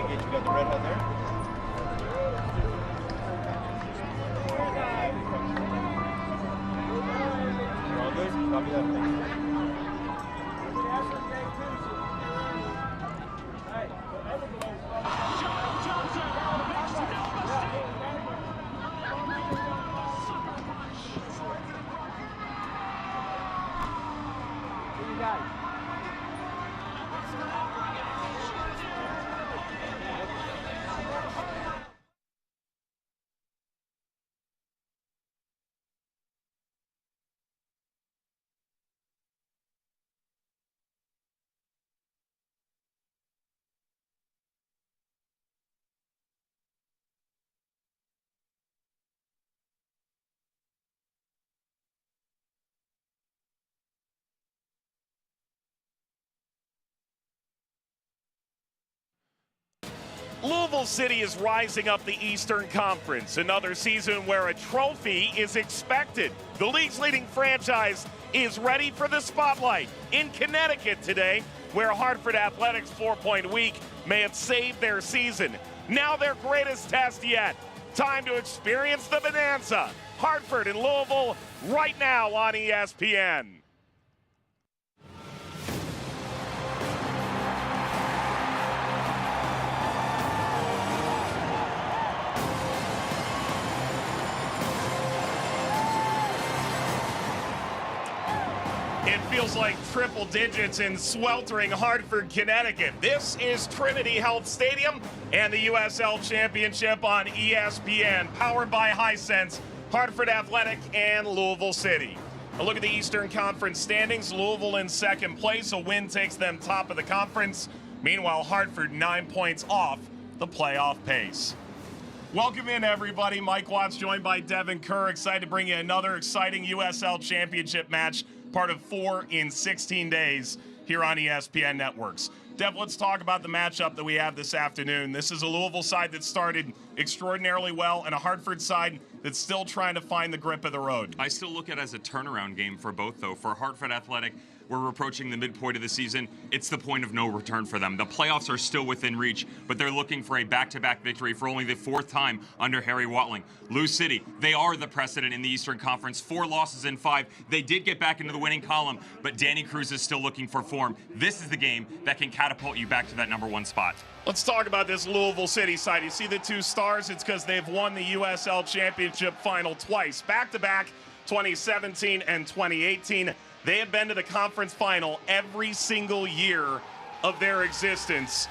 engage. You got the red hat there. You're all good? Copy that. Thank you. Louisville City is rising up the Eastern Conference, another season where a trophy is expected. The league's leading franchise is ready for the spotlight in Connecticut today, where Hartford Athletics' 4-point week may have saved their season. Now their greatest test yet. Time to experience the bonanza. Hartford and Louisville right now on ESPN. It feels like triple digits in sweltering Hartford, Connecticut. This is Trinity Health Stadium and the USL Championship on ESPN, powered by Hisense, Hartford Athletic, and Louisville City. A look at the Eastern Conference standings. Louisville in second place. A win takes them top of the conference. Meanwhile, Hartford 9 points off the playoff pace. Welcome in, everybody. Mike Watts joined by Devin Kerr. Excited to bring you another exciting USL Championship match, part of 4 in 16 days here on ESPN Networks. Dev, let's talk about the matchup that we have this afternoon. This is a Louisville side that started extraordinarily well and a Hartford side that's still trying to find the grip of the road. I still look at it as a turnaround game for both, though. For Hartford Athletic, we're approaching the midpoint of the season. It's the point of no return for them. The playoffs are still within reach, but they're looking for a back-to-back victory for only the 4th time under Harry Watling. Lou City, they are the precedent in the Eastern Conference. 4 losses in 5. They did get back into the winning column, but Danny Cruz is still looking for form. This is the game that can catapult you back to that #1 spot. Let's talk about this Louisville City side. You see the 2 stars? It's because they've won the USL Championship final twice, back-to-back, 2017 and 2018. They have been to the conference final every single year of their existence.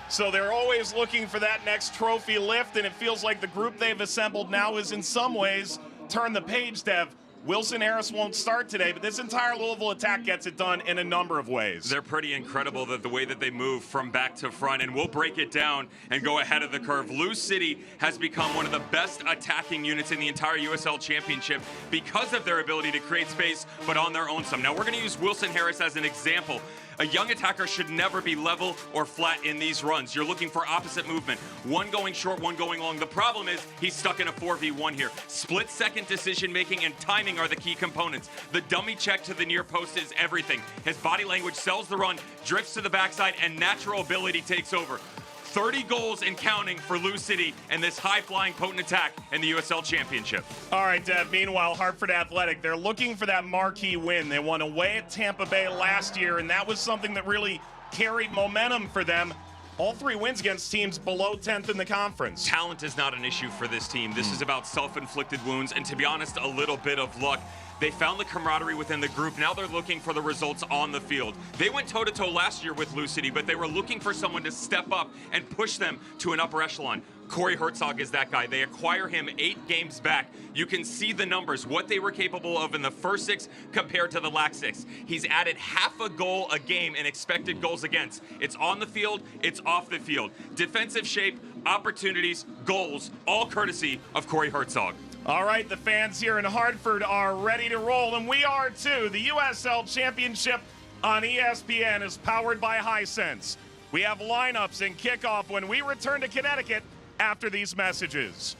So they're always looking for that next trophy lift, and it feels like the group they've assembled now is in some ways turn the page, Dev. Wilson Harris won't start today, but this entire Louisville attack gets it done in a number of ways. They're pretty incredible, the way that they move from back to front, and we'll break it down and go ahead of the curve. Lou City has become one of the best attacking units in the entire USL Championship because of their ability to create space, but on their own some. Now, we're going to use Wilson Harris as an example. A young attacker should never be level or flat in these runs. You're looking for opposite movement. One going short, one going long. The problem is he's stuck in a 4v1 here. Split-second decision-making and timing are the key components. The dummy check to the near post is everything. His body language sells the run, drifts to the backside, and natural ability takes over. 30 goals and counting for Lou City and this high-flying, potent attack in the USL Championship. All right, Dev. Meanwhile, Hartford Athletic, they're looking for that marquee win. They won away at Tampa Bay last year, and that was something that really carried momentum for them. All 3 wins against teams below 10th in the conference. Talent is not an issue for this team. This is about self-inflicted wounds and, to be honest, a little bit of luck. They found the camaraderie within the group. Now they're looking for the results on the field. They went toe-to-toe last year with Lou City, but they were looking for someone to step up and push them to an upper echelon. Corey Herzog is that guy. They acquire him 8 games back. You can see the numbers, what they were capable of in the first 6 compared to the last 6. He's added half a goal a game in expected goals against. It's on the field, it's off the field. Defensive shape, opportunities, goals, all courtesy of Corey Herzog. All right, the fans here in Hartford are ready to roll, and we are too. The USL Championship on ESPN is powered by Hisense. We have lineups and kickoff when we return to Connecticut after these messages.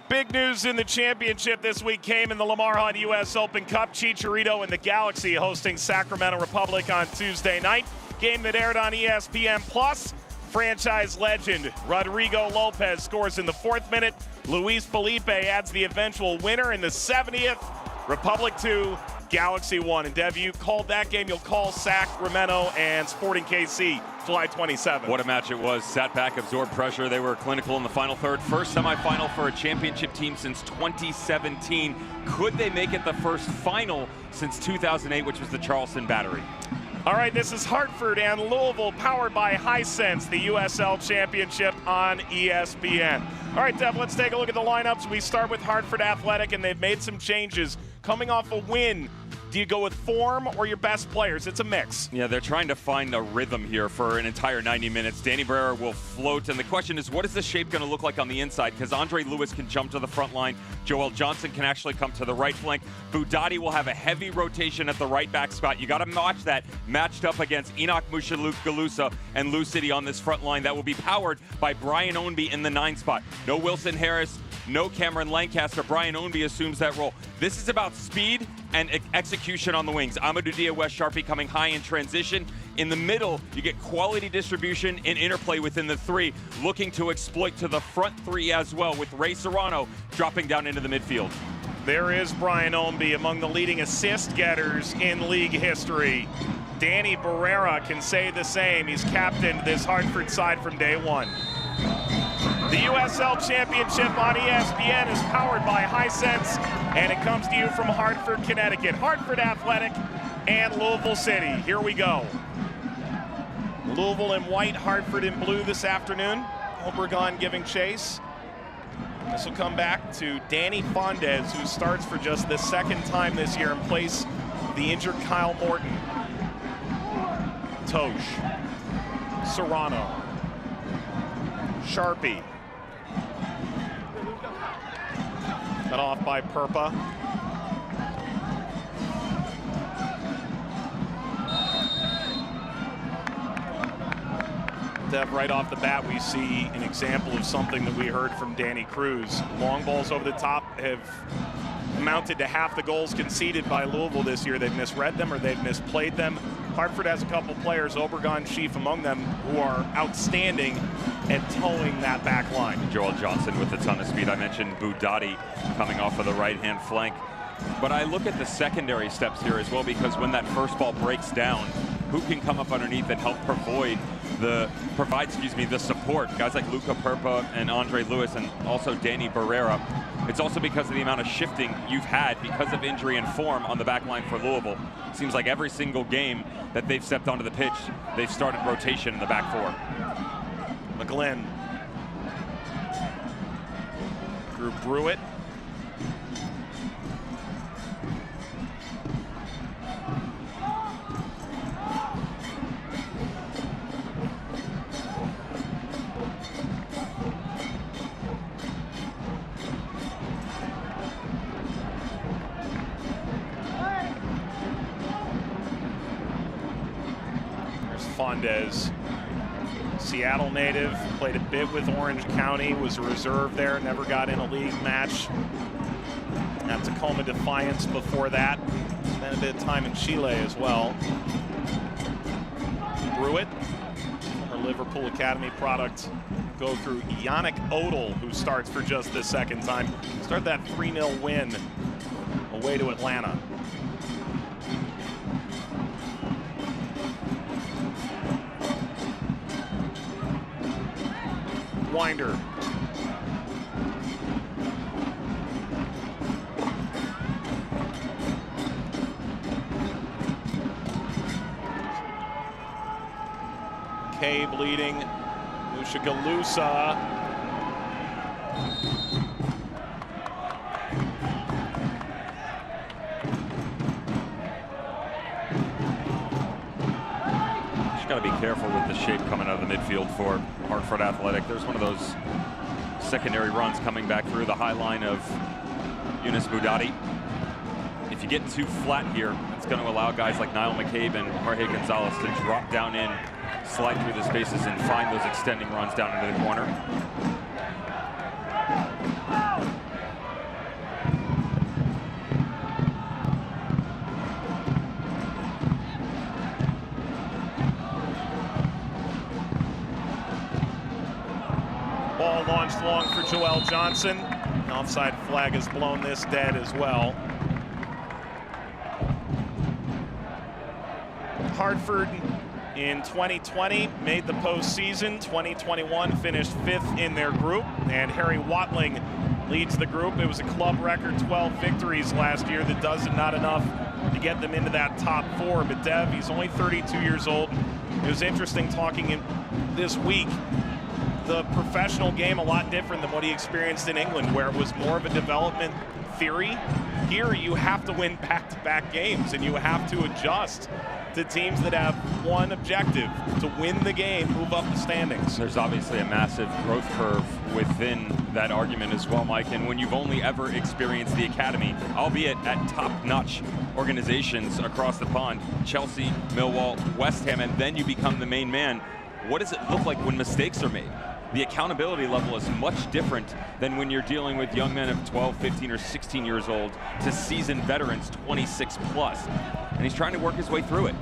Big news in the championship this week came in the Lamar Hunt U.S. Open Cup. Chicharito and the Galaxy hosting Sacramento Republic on Tuesday night. Game that aired on ESPN+. Franchise legend Rodrigo Lopez scores in the 4th minute. Luis Felipe adds the eventual winner in the 70th. Republic 2, Galaxy 1. And Dev, you called that game. You'll call Sacramento and Sporting KC July 27th. What a match it was. Sat back, absorbed pressure. They were clinical in the final third. First semifinal for a championship team since 2017. Could they make it the first final since 2008, which was the Charleston Battery? All right, this is Hartford and Louisville, powered by Hisense, the USL Championship on ESPN. All right, Dev, let's take a look at the lineups. We start with Hartford Athletic, and they've made some changes. Coming off a win, do you go with form or your best players? It's a mix. Yeah, they're trying to find a rhythm here for an entire 90 minutes. Danny Barrera will float, and the question is, what is the shape going to look like on the inside? Because Andre Lewis can jump to the front line. Joel Johnson can actually come to the right flank. Budati will have a heavy rotation at the right back spot. You got to watch that matched up against Enoch Musha-Galusa and Lou City on this front line that will be powered by Brian Ownby in the 9 spot. No Wilson Harris, no Cameron Lancaster. Brian Ownby assumes that role. This is about speed and execution on the wings. Amadou Dia-West Sharpie coming high in transition. In the middle, you get quality distribution and interplay within the 3, looking to exploit to the front 3 as well, with Ray Serrano dropping down into the midfield. There is Brian Ownby, among the leading assist getters in league history. Danny Barrera can say the same. He's captained this Hartford side from day one. The USL Championship on ESPN is powered by Hisense, and it comes to you from Hartford, Connecticut. Hartford Athletic and Louisville City. Here we go. Louisville in white, Hartford in blue this afternoon. Obregon giving chase. This will come back to Danny Fondez, who starts for just the 2nd time this year in place of the injured Kyle Morton. Tosh, Serrano, Sharpie. Cut off by Perpa. Dev, right off the bat, we see an example of something that we heard from Danny Cruz. Long balls over the top have amounted to half the goals conceded by Louisville this year. They've misread them or they've misplayed them. Hartford has a couple players, Obregon chief among them, who are outstanding at towing that back line. Joel Johnson with a ton of speed. I mentioned Budati coming off of the right-hand flank. But I look at the secondary steps here as well, because when that first ball breaks down, who can come up underneath and help provide the support? Guys like Luca Perpa and Andre Lewis, and also Danny Barrera. It's also because of the amount of shifting you've had because of injury and form on the back line for Louisville. It seems like every single game that they've stepped onto the pitch, they've started rotation in the back 4. McGlynn. Drew Brewitt. Fondez, Seattle native, played a bit with Orange County, was a reserve there, never got in a league match. At Tacoma Defiance before that. Spent a bit of time in Chile as well. Brewitt, our Liverpool Academy product, go through Yannick Odell, who starts for just the 2nd time. Start that 3-0 win away to Atlanta. Wynder. K bleeding. Musha-Galusa. Got to be careful with the shape coming out of the midfield for Hartford Athletic. There's one of those secondary runs coming back through the high line of Yunus Budati. If you get too flat here, it's going to allow guys like Niall McCabe and Jorge Gonzalez to drop down in, slide through the spaces, and find those extending runs down into the corner. punched long for Joel Johnson. An offside flag has blown this dead as well. Hartford in 2020 made the postseason. 2021 finished 5th in their group, and Harry Watling leads the group. It was a club record 12 victories last year. That does not enough to get them into that top 4. But Dev, he's only 32 years old. It was interesting talking this week. The professional game a lot different than what he experienced in England, where it was more of a development theory. Here you have to win back-to-back games, and you have to adjust to teams that have one objective: to win the game, move up the standings. There's obviously a massive growth curve within that argument as well, Mike. And when you've only ever experienced the academy, albeit at top-notch organizations across the pond, Chelsea, Millwall, West Ham, and then you become the main man, what does it look like when mistakes are made? The accountability level is much different than when you're dealing with young men of 12, 15, or 16 years old to seasoned veterans 26 plus. And he's trying to work his way through it.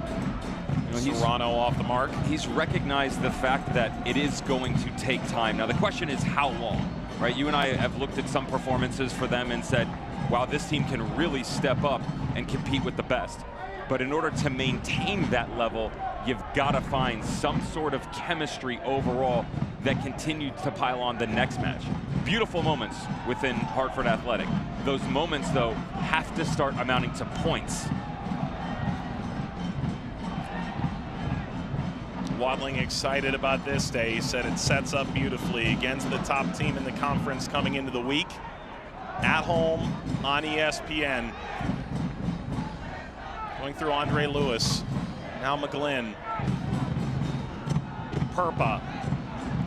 Serrano off the mark. He's recognized the fact that it is going to take time. Now the question is how long, right? You and I have looked at some performances for them and said, wow, this team can really step up and compete with the best. But in order to maintain that level, you've got to find some sort of chemistry overall that continues to pile on the next match. Beautiful moments within Hartford Athletic. Those moments, though, have to start amounting to points. Watling excited about this day. He said it sets up beautifully against the top team in the conference coming into the week. At home on ESPN. Going through Andre Lewis. Now McGlynn. Perpa.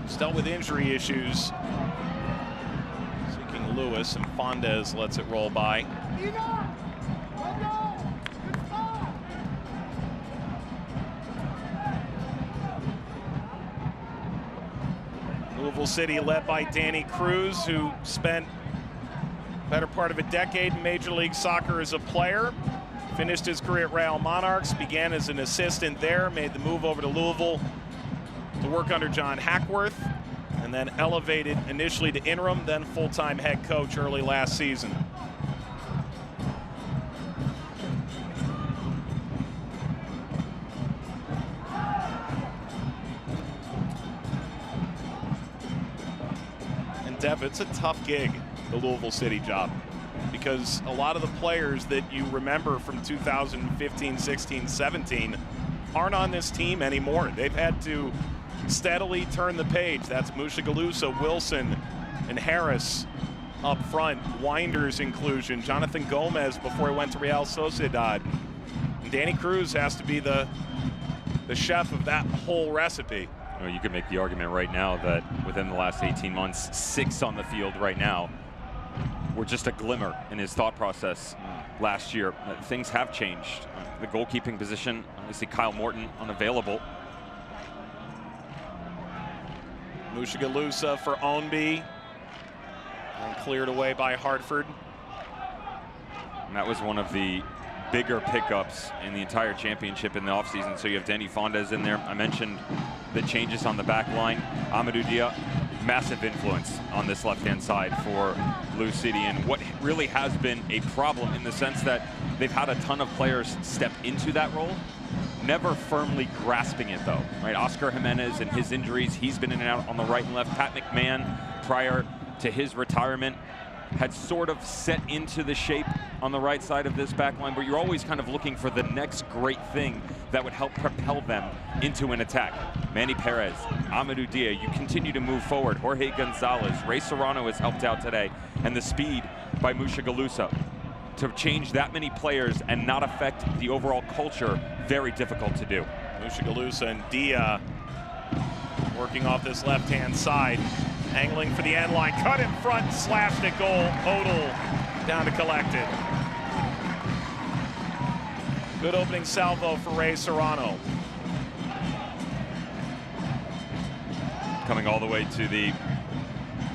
Still with injury issues. Seeking Lewis, and Fondez lets it roll by. Louisville City led by Danny Cruz, who spent the better part of a decade in Major League Soccer as a player. Finished his career at Real Monarchs, began as an assistant there, made the move over to Louisville to work under John Hackworth, and then elevated initially to interim, then full-time head coach early last season. And Dev, it's a tough gig, the Louisville City job, because a lot of the players that you remember from 2015, 16, 17 aren't on this team anymore. They've had to steadily turn the page. That's Mushagalusa, Wilson, and Harris up front. Wynder's inclusion, Jonathan Gomez before he went to Real Sociedad. And Danny Cruz has to be the chef of that whole recipe. Well, you could make the argument right now that within the last 18 months, 6 on the field right now were just a glimmer in his thought process last year. Things have changed. The goalkeeping position, obviously Kyle Morton unavailable. Mushagalusa for Ownby, and cleared away by Hartford. And that was one of the bigger pickups in the entire championship in the offseason. So you have Danny Fondez in there. I mentioned the changes on the back line. Amadou Dia, massive influence on this left-hand side for Lou City, and what really has been a problem in the sense that they've had a ton of players step into that role, never firmly grasping it though, right? Oscar Jimenez and his injuries, he's been in and out on the right and left. Pat McMahon, prior to his retirement, had sort of set into the shape on the right side of this back line, but you're always kind of looking for the next great thing that would help propel them into an attack. Manny Perez, Amadou Dia, you continue to move forward. Jorge Gonzalez, Ray Serrano has helped out today, and the speed by Mushagalusa. To change that many players and not affect the overall culture, very difficult to do. Mushagalusa and Dia working off this left-hand side, angling for the end line, cut in front, slashed at goal. Odell down to collect it. Good opening salvo for Ray Serrano. Coming all the way to the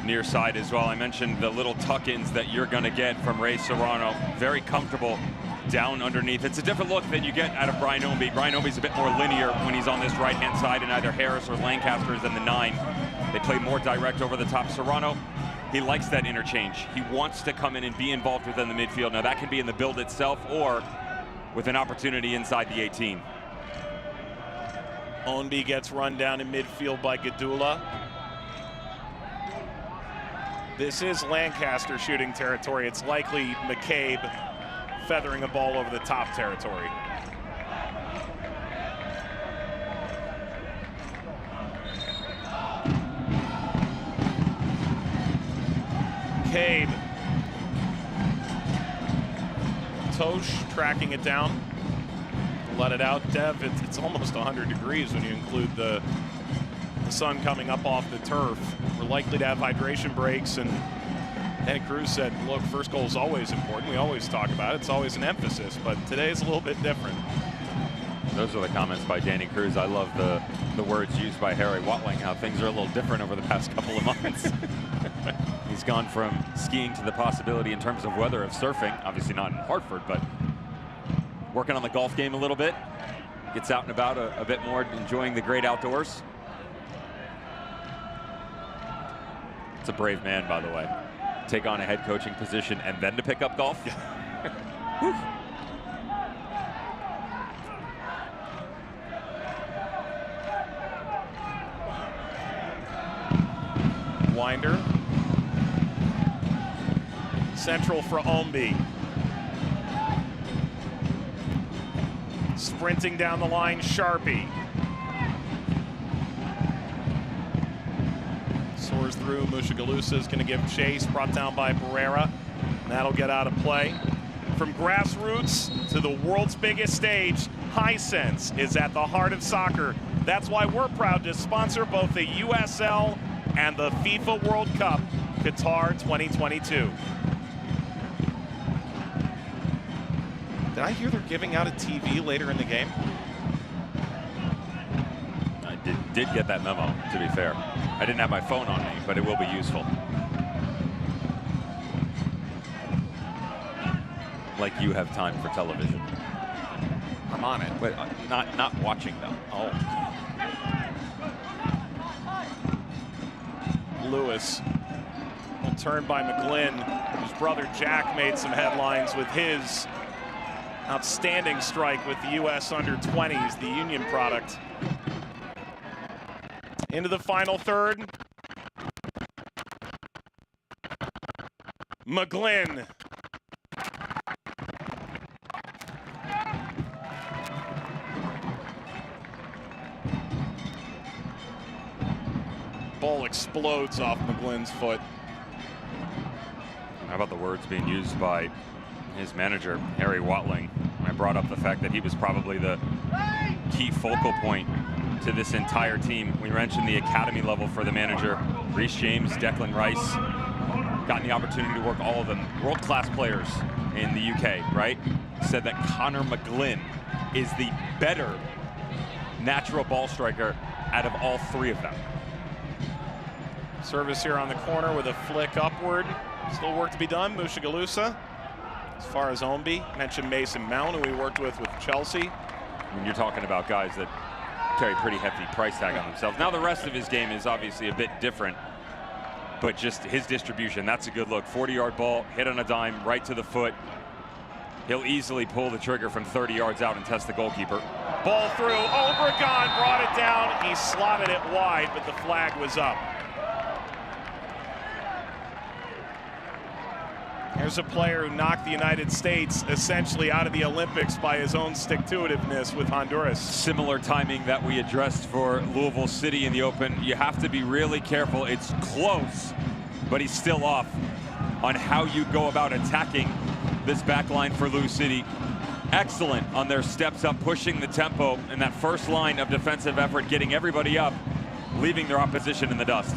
near side as well. I mentioned the little tuck-ins that you're going to get from Ray Serrano. Very comfortable down underneath. It's a different look than you get out of Brian Ownby. Brian Ownby's a bit more linear when he's on this right-hand side, and either Harris or Lancaster is in the 9. They play more direct over the top. Serrano, he likes that interchange. He wants to come in and be involved within the midfield. Now that can be in the build itself or with an opportunity inside the 18. Ownby gets run down in midfield by Gadula. This is Lancaster shooting territory. It's likely McCabe feathering a ball over the top territory. McCabe. Tosh tracking it down. Let it out. Dev, it's almost 100 degrees when you include the sun coming up off the turf. We're likely to have hydration breaks, and Danny Cruz said, look, first goal is always important. We always talk about it. It's always an emphasis, but today's a little bit different. Those are the comments by Danny Cruz. I love the words used by Harry Watling, how things are a little different over the past couple of months. He's gone from skiing to the possibility in terms of weather of surfing, obviously not in Hartford, but working on the golf game a little bit. Gets out and about a bit more, enjoying the great outdoors. It's a brave man, by the way. Take on a head coaching position and then to pick up golf. Wynder. Central for Ownby. Sprinting down the line, Sharpie. Soars through, Mushagalusa is going to give chase, brought down by Barrera. And that'll get out of play. From grassroots to the world's biggest stage, Hisense is at the heart of soccer. That's why we're proud to sponsor both the USL and the FIFA World Cup, Qatar 2022. Did I hear they're giving out a TV later in the game? I did get that memo, to be fair. I didn't have my phone on me, but it will be useful. Like you have time for television. I'm on it. Wait, not watching though. Oh. Lewis. Turned by McGlynn, whose brother Jack made some headlines with his outstanding strike with the U.S. under-20s, the Union product. Into the final third. McGlynn. Ball explodes off McGlynn's foot. How about the words being used by his manager, Harry Watling? I brought up the fact that he was probably the key focal point to this entire team. We mentioned the academy level for the manager. Reece James, Declan Rice, gotten the opportunity to work all of them. World-class players in the UK, right? Said that Connor McGlynn is the better natural ball striker out of all three of them. Service here on the corner with a flick upward. Still work to be done. Mushagalusa. As far as Ownby, mentioned Mason Mount, who we worked with Chelsea. When you're talking about guys that carry a pretty hefty price tag on themselves. Now the rest of his game is obviously a bit different, but just his distribution, that's a good look. 40-yard ball, hit on a dime, right to the foot. He'll easily pull the trigger from 30 yards out and test the goalkeeper. Ball through, Obregon brought it down. He slotted it wide, but the flag was up. Here's a player who knocked the United States essentially out of the Olympics by his own stick-to-itiveness with Honduras. Similar timing that we addressed for Louisville City in the Open. You have to be really careful. It's close, but he's still off on how you go about attacking this back line for Lou City. Excellent on their steps up, pushing the tempo in that first line of defensive effort, getting everybody up, leaving their opposition in the dust.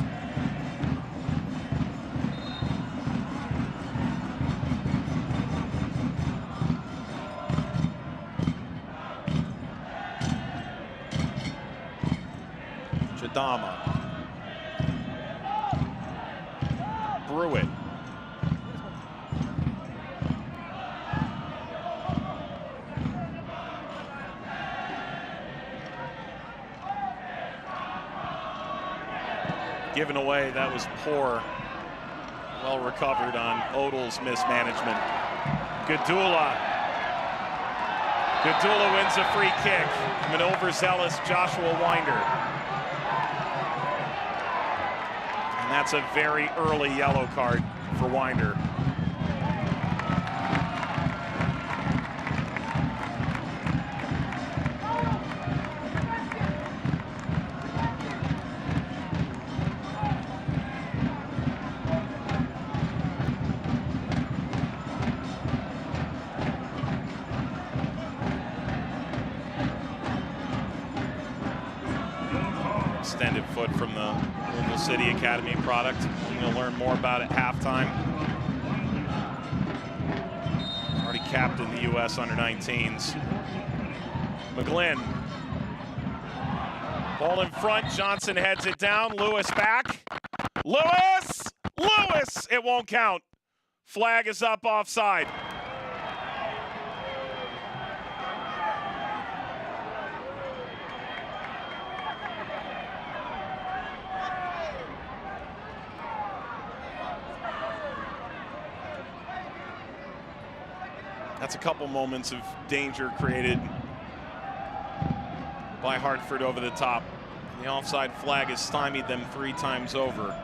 Chadama. Brewitt. given away. That was poor. Well recovered on Odell's mismanagement. Gadula wins a free kick from an overzealous Joshua Wynder. And that's a very early yellow card for Wynder. Extended foot from the Louisville City Academy product. We're going to learn more about it at halftime. Already captained the U.S. under-19s. McGlynn. Ball in front. Johnson heads it down. Lewis back. Lewis! It won't count. Flag is up offside. That's a couple moments of danger created by Hartford over the top. The offside flag has stymied them 3 times over.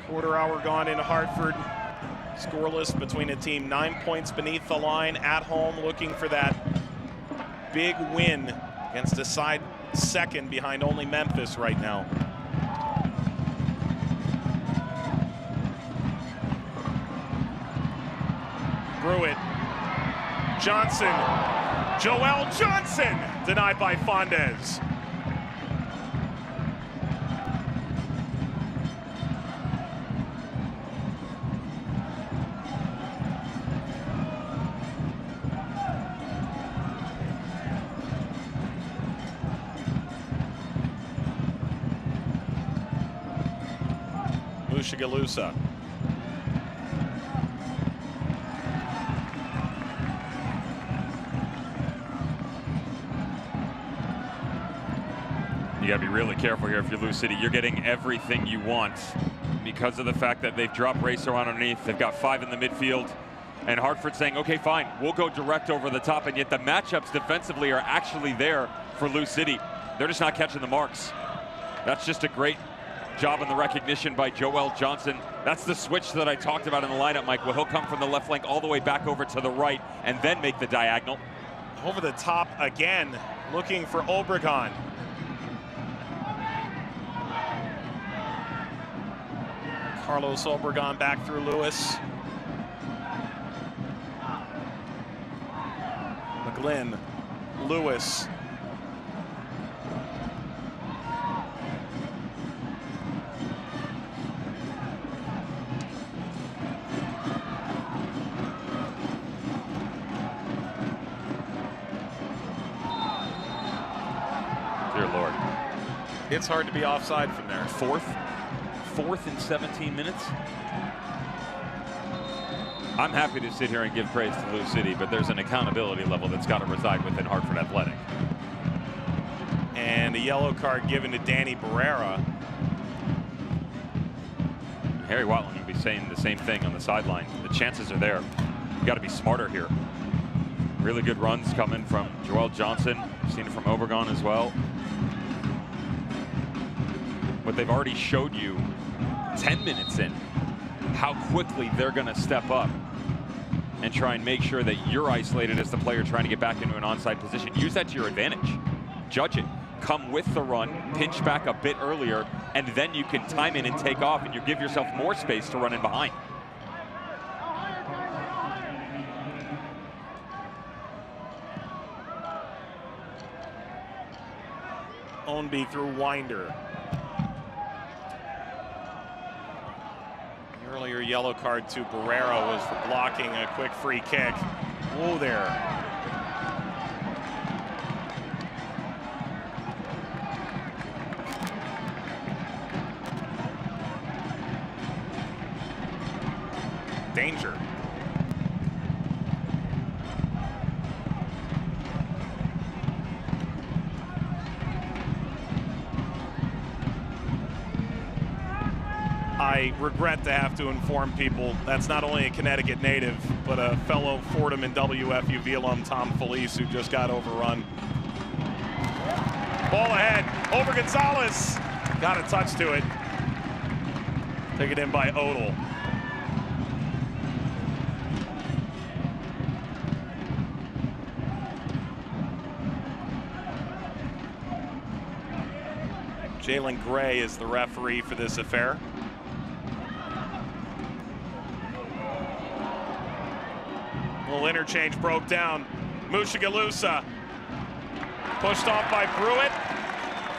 Quarter hour gone into Hartford. Scoreless between a team 9 points beneath the line at home, looking for that big win against a side second behind only Memphis right now. Brewitt. Johnson, Joel Johnson, denied by Fondez. Mushagalusa. You got to be really careful here if you're Lou City. You're getting everything you want because of the fact that they've dropped Racer on underneath. They've got 5 in the midfield. And Hartford saying, okay, fine, we'll go direct over the top. And yet the matchups defensively are actually there for Lou City. They're just not catching the marks. That's just a great job in the recognition by Joel Johnson. That's the switch that I talked about in the lineup, Mike. Well, he'll come from the left flank all the way back over to the right and then make the diagonal. Over the top again, looking for Obregon. Carlos Obregon back through Lewis. McGlynn, Lewis. Dear Lord. It's hard to be offside from there. Fourth in 17 minutes. I'm happy to sit here and give praise to Lou City, but there's an accountability level that's got to reside within Hartford Athletic. And a yellow card given to Danny Barrera. Harry Watland would be saying the same thing on the sideline. The chances are there. You got to be smarter here. Really good runs coming from Joel Johnson. Seen it from Obregon as well. But they've already showed you 10 minutes in how quickly they're going to step up and try and make sure that you're isolated as the player trying to get back into an onside position. Use that to your advantage. Judge it. Come with the run, pinch back a bit earlier, and then you can time in and take off, and you give yourself more space to run in behind. Ownby through Wynder. The earlier yellow card to Barrera was for blocking a quick free kick. Whoa there. Danger. I regret to have to inform people that's not only a Connecticut native, but a fellow Fordham and WFUV alum, Tom Felice, who just got overrun. Ball ahead, over Gonzalez. Got a touch to it. Taken in by Odell. Jalen Gray is the referee for this affair. A little interchange broke down. Mushagalusa pushed off by Pruitt.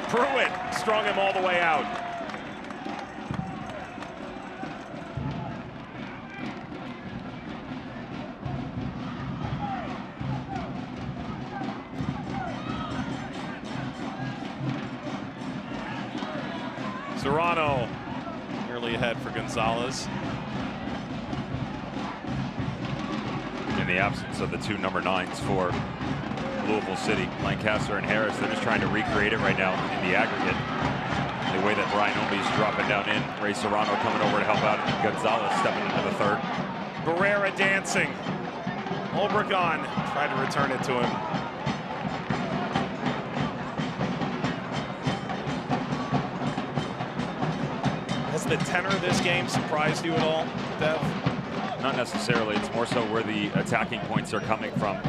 Pruitt strung him all the way out. Serrano nearly ahead for Gonzalez. In the absence of the two number 9s for Louisville City, Lancaster and Harris, they're just trying to recreate it right now in the aggregate. The way that Brian Obi's dropping down in, Ray Serrano coming over to help out, and Gonzalez stepping into the third. Barrera dancing. Obregon tried to return it to him. Has the tenor of this game surprised you at all, Dev? Not necessarily. It's more so where the attacking points are coming from.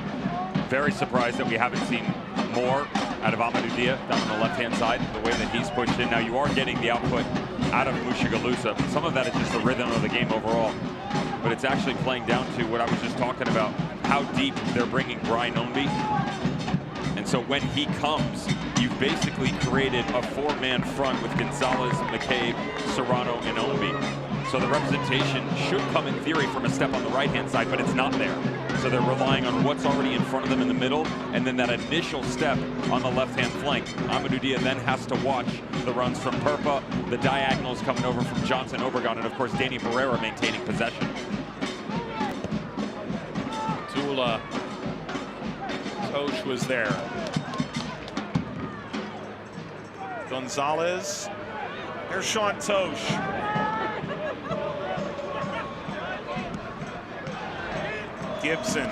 Very surprised that we haven't seen more out of Amadou Dia down on the left-hand side, the way that he's pushed in. Now you are getting the output out of Mushagalusa. Some of that is just the rhythm of the game overall. But it's actually playing down to what I was just talking about, how deep they're bringing Brian Obi. And so when he comes, you've basically created a 4-man front with Gonzalez, McCabe, Serrano, and Obi. So the representation should come in theory from a step on the right-hand side, but it's not there. So they're relying on what's already in front of them in the middle, and then that initial step on the left-hand flank. Amadou Dia then has to watch the runs from Perpa, the diagonals coming over from Johnson, Obregon, and of course Danny Barrera maintaining possession. Tula. Tosh was there. Gonzalez. Here's Sean Tosh. Gibson.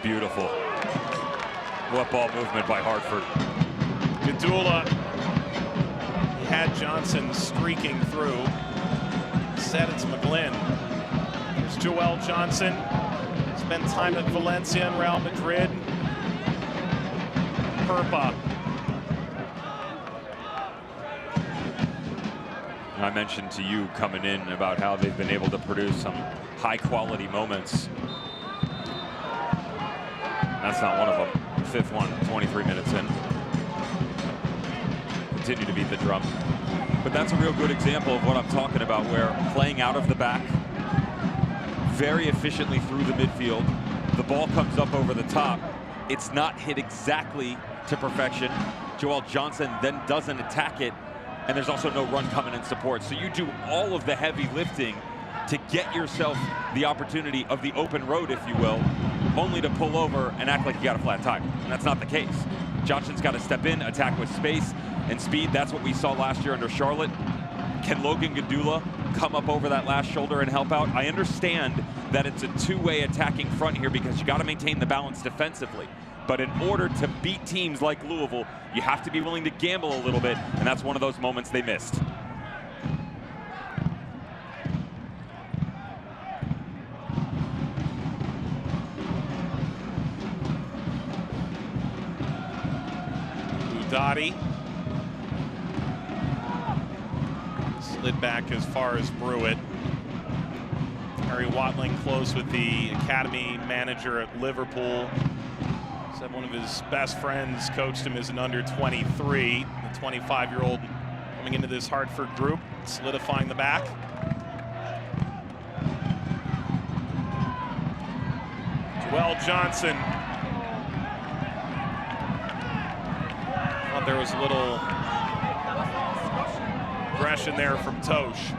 Beautiful. What ball movement by Hartford. Gadula had Johnson streaking through. Said it's McGlynn. Here's Joel Johnson. Spent time at Valencia and Real Madrid. Perpa. I mentioned to you coming in about how they've been able to produce some high-quality moments. That's not one of them. Fifth one, 23 minutes in. Continue to beat the drum. But that's a real good example of what I'm talking about, where playing out of the back very efficiently through the midfield. The ball comes up over the top. It's not hit exactly to perfection. Joel Johnson then doesn't attack it, and there's also no run coming in support. So you do all of the heavy lifting to get yourself the opportunity of the open road, if you will, only to pull over and act like you got a flat tire. And that's not the case. Johnson's got to step in, attack with space and speed. That's what we saw last year under Charlotte. Can Logan Gadula come up over that last shoulder and help out? I understand that it's a two-way attacking front here because you got to maintain the balance defensively. But in order to beat teams like Louisville, you have to be willing to gamble a little bit, and that's one of those moments they missed. Dottie slid back as far as Pruitt. Harry Watling close with the academy manager at Liverpool. Said one of his best friends coached him as an under 23. The 25-year-old coming into this Hartford group. solidifying the back. Joel Johnson. Thought there was a little aggression there from Tosh.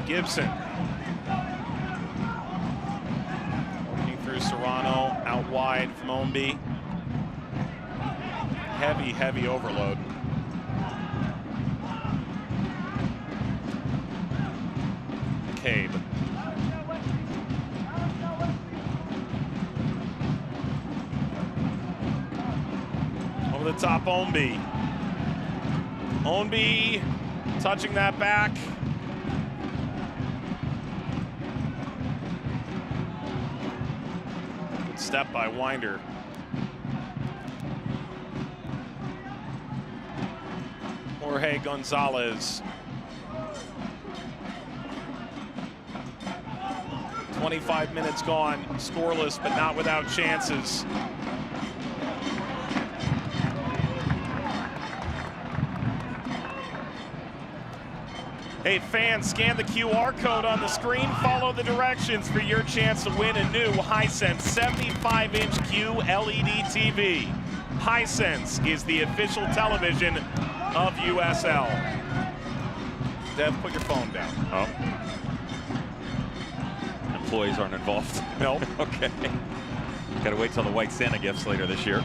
Gibson. Working through Serrano, out wide from Ownby. Heavy, heavy overload. McCabe. Over the top, Ownby. Ownby touching that back. Step by Wynder. Jorge Gonzalez. 25 minutes gone, scoreless, but not without chances. Hey fans, scan the QR code on the screen, follow the directions for your chance to win a new Hisense 75-inch Q LED TV. Hisense is the official television of USL. Dev, put your phone down. Oh. Employees aren't involved. Nope. Okay. Gotta wait till the white Santa gifts later this year.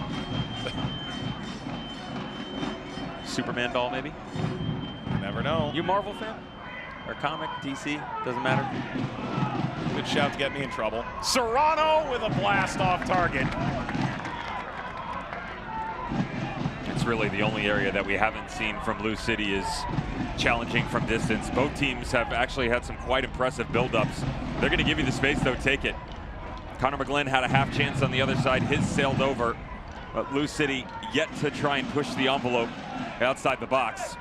Superman doll, maybe? You never know. You Marvel fan? Or comic, DC, doesn't matter. Good shout to get me in trouble. Serrano with a blast off target. It's really the only area that we haven't seen from Lou City is challenging from distance. Both teams have actually had some quite impressive buildups. They're going to give you the space, though. Take it. Connor McGlynn had a half chance on the other side. His sailed over, but Lou City yet to try and push the envelope outside the box.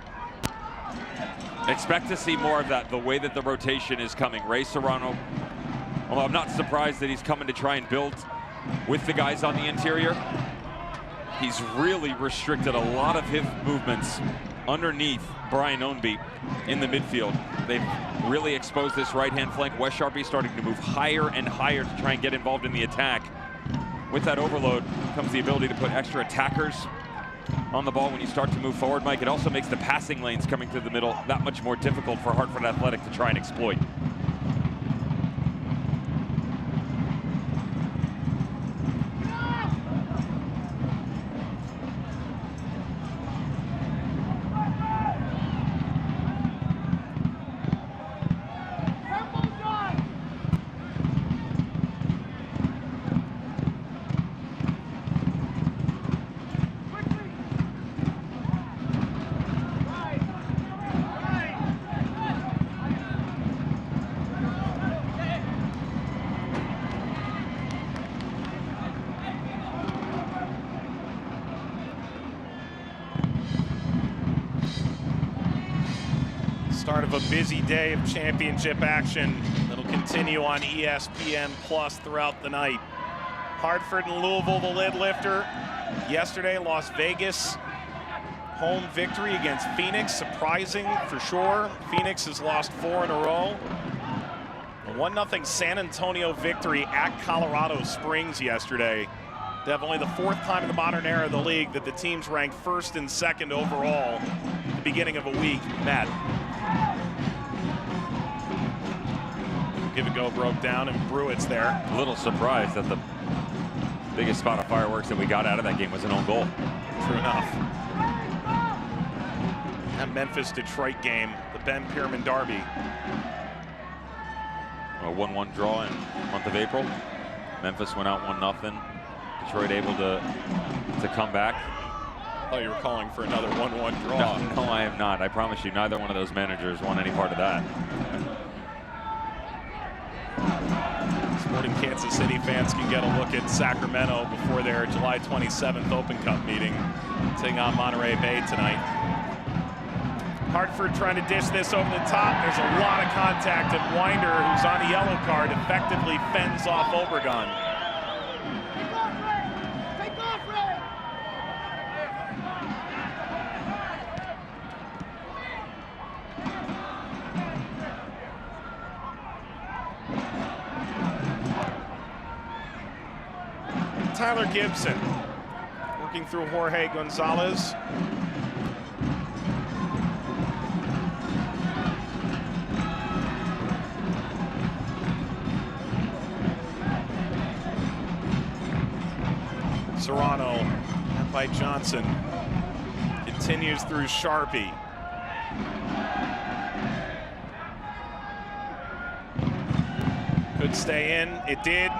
Expect to see more of that, the way that the rotation is coming. Ray Serrano, although I'm not surprised that he's coming to try and build with the guys on the interior. He's really restricted a lot of his movements underneath Brian Ownby in the midfield. They've really exposed this right-hand flank. Wes Sharpie starting to move higher and higher to try and get involved in the attack. With that overload comes the ability to put extra attackers on the ball when you start to move forward, Mike. It also makes the passing lanes coming through the middle that much more difficult for Hartford Athletic to try and exploit. Start of a busy day of championship action that'll continue on ESPN Plus throughout the night. Hartford and Louisville, the lid lifter. Yesterday, Las Vegas, home victory against Phoenix. Surprising for sure. Phoenix has lost 4 in a row. A 1-0 San Antonio victory at Colorado Springs yesterday. Definitely the 4th time in the modern era of the league that the teams ranked 1st and 2nd overall at the beginning of a week met. Give it go broke down, and Brewitt's there. A little surprised that the biggest spot of fireworks that we got out of that game was an own goal. True enough. That Memphis-Detroit game, the Ben Pierman Derby. A 1-1 draw in the month of April. Memphis went out 1-0. Detroit able to come back. I thought you were calling for another 1-1 draw. No, I am not. I promise you, neither one of those managers won any part of that. Sporting Kansas City fans can get a look at Sacramento before their July 27th Open Cup meeting, taking on Monterey Bay tonight. Hartford trying to dish this over the top. There's a lot of contact, and Wynder, who's on a yellow card, effectively fends off Obregon. Tyler Gibson working through Jorge Gonzalez. Serrano by Johnson continues through Sharpie. Could stay in, it did.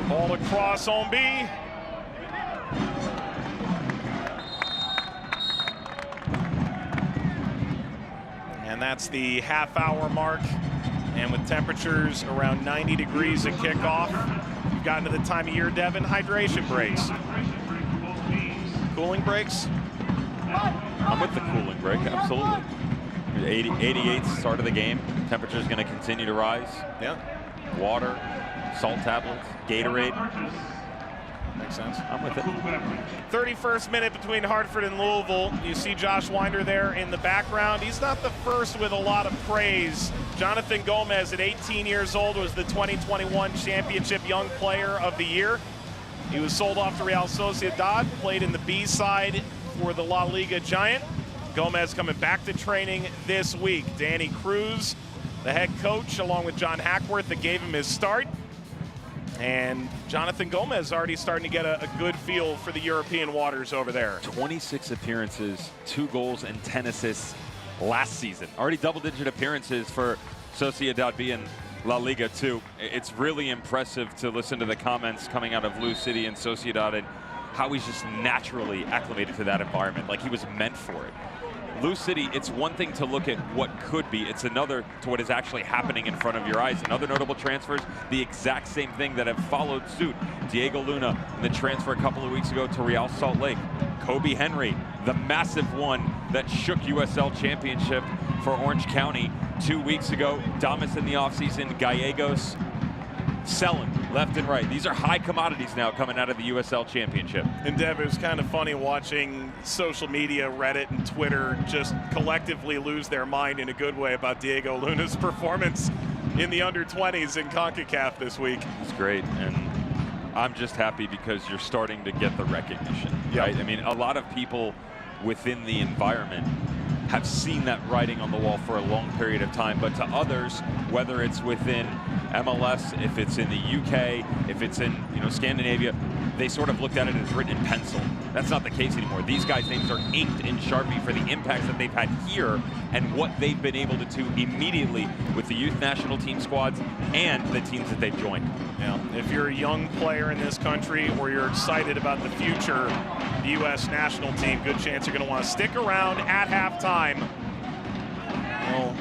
Ball across on B. And that's the half-hour mark. And with temperatures around 90 degrees at kickoff, we've gotten to the time of year, Devin, hydration breaks. Cooling breaks? I'm with the cooling break, absolutely. 88 start of the game. Temperature's going to continue to rise. Yeah. Water, salt tablets, Gatorade. Makes sense. I'm with it. 31st minute between Hartford and Louisville. You see Josh Wynder there in the background. He's not the first with a lot of praise. Jonathan Gomez, at 18 years old, was the 2021 Championship Young Player of the Year. He was sold off to Real Sociedad, played in the B side for the La Liga Giant. Gomez coming back to training this week. Danny Cruz, the head coach, along with John Hackworth, that gave him his start. And Jonathan Gomez already starting to get a good feel for the European waters over there. 26 appearances, 2 goals and 10 assists last season. Already double-digit appearances for Sociedad B in La Liga too. It's really impressive to listen to the comments coming out of Lou City and Sociedad and how he's just naturally acclimated to that environment, like he was meant for it. Lou City, it's one thing to look at what could be. It's another to what is actually happening in front of your eyes. And other notable transfers, the exact same thing that have followed suit. Diego Luna in the transfer a couple of weeks ago to Real Salt Lake. Kobe Henry, the massive one that shook USL Championship for Orange County 2 weeks ago. Damas in the offseason, Gallegos selling left and right. These are high commodities now coming out of the USL Championship. And Dev, it was kind of funny watching social media, Reddit and Twitter just collectively lose their mind in a good way about Diego Luna's performance in the under-20s in CONCACAF this week. It's great, and I'm just happy because you're starting to get the recognition, right? I mean, a lot of people within the environment have seen that writing on the wall for a long period of time, but to others, whether it's within MLS, if it's in the UK, if it's in Scandinavia, they sort of looked at it as written in pencil. That's not the case anymore. These guys' names are inked in Sharpie for the impacts that they've had here and what they've been able to do immediately with the youth national team squads and the teams that they've joined. Now, if you're a young player in this country or you're excited about the future of the U.S. national team, good chance you're going to want to stick around at halftime. We'll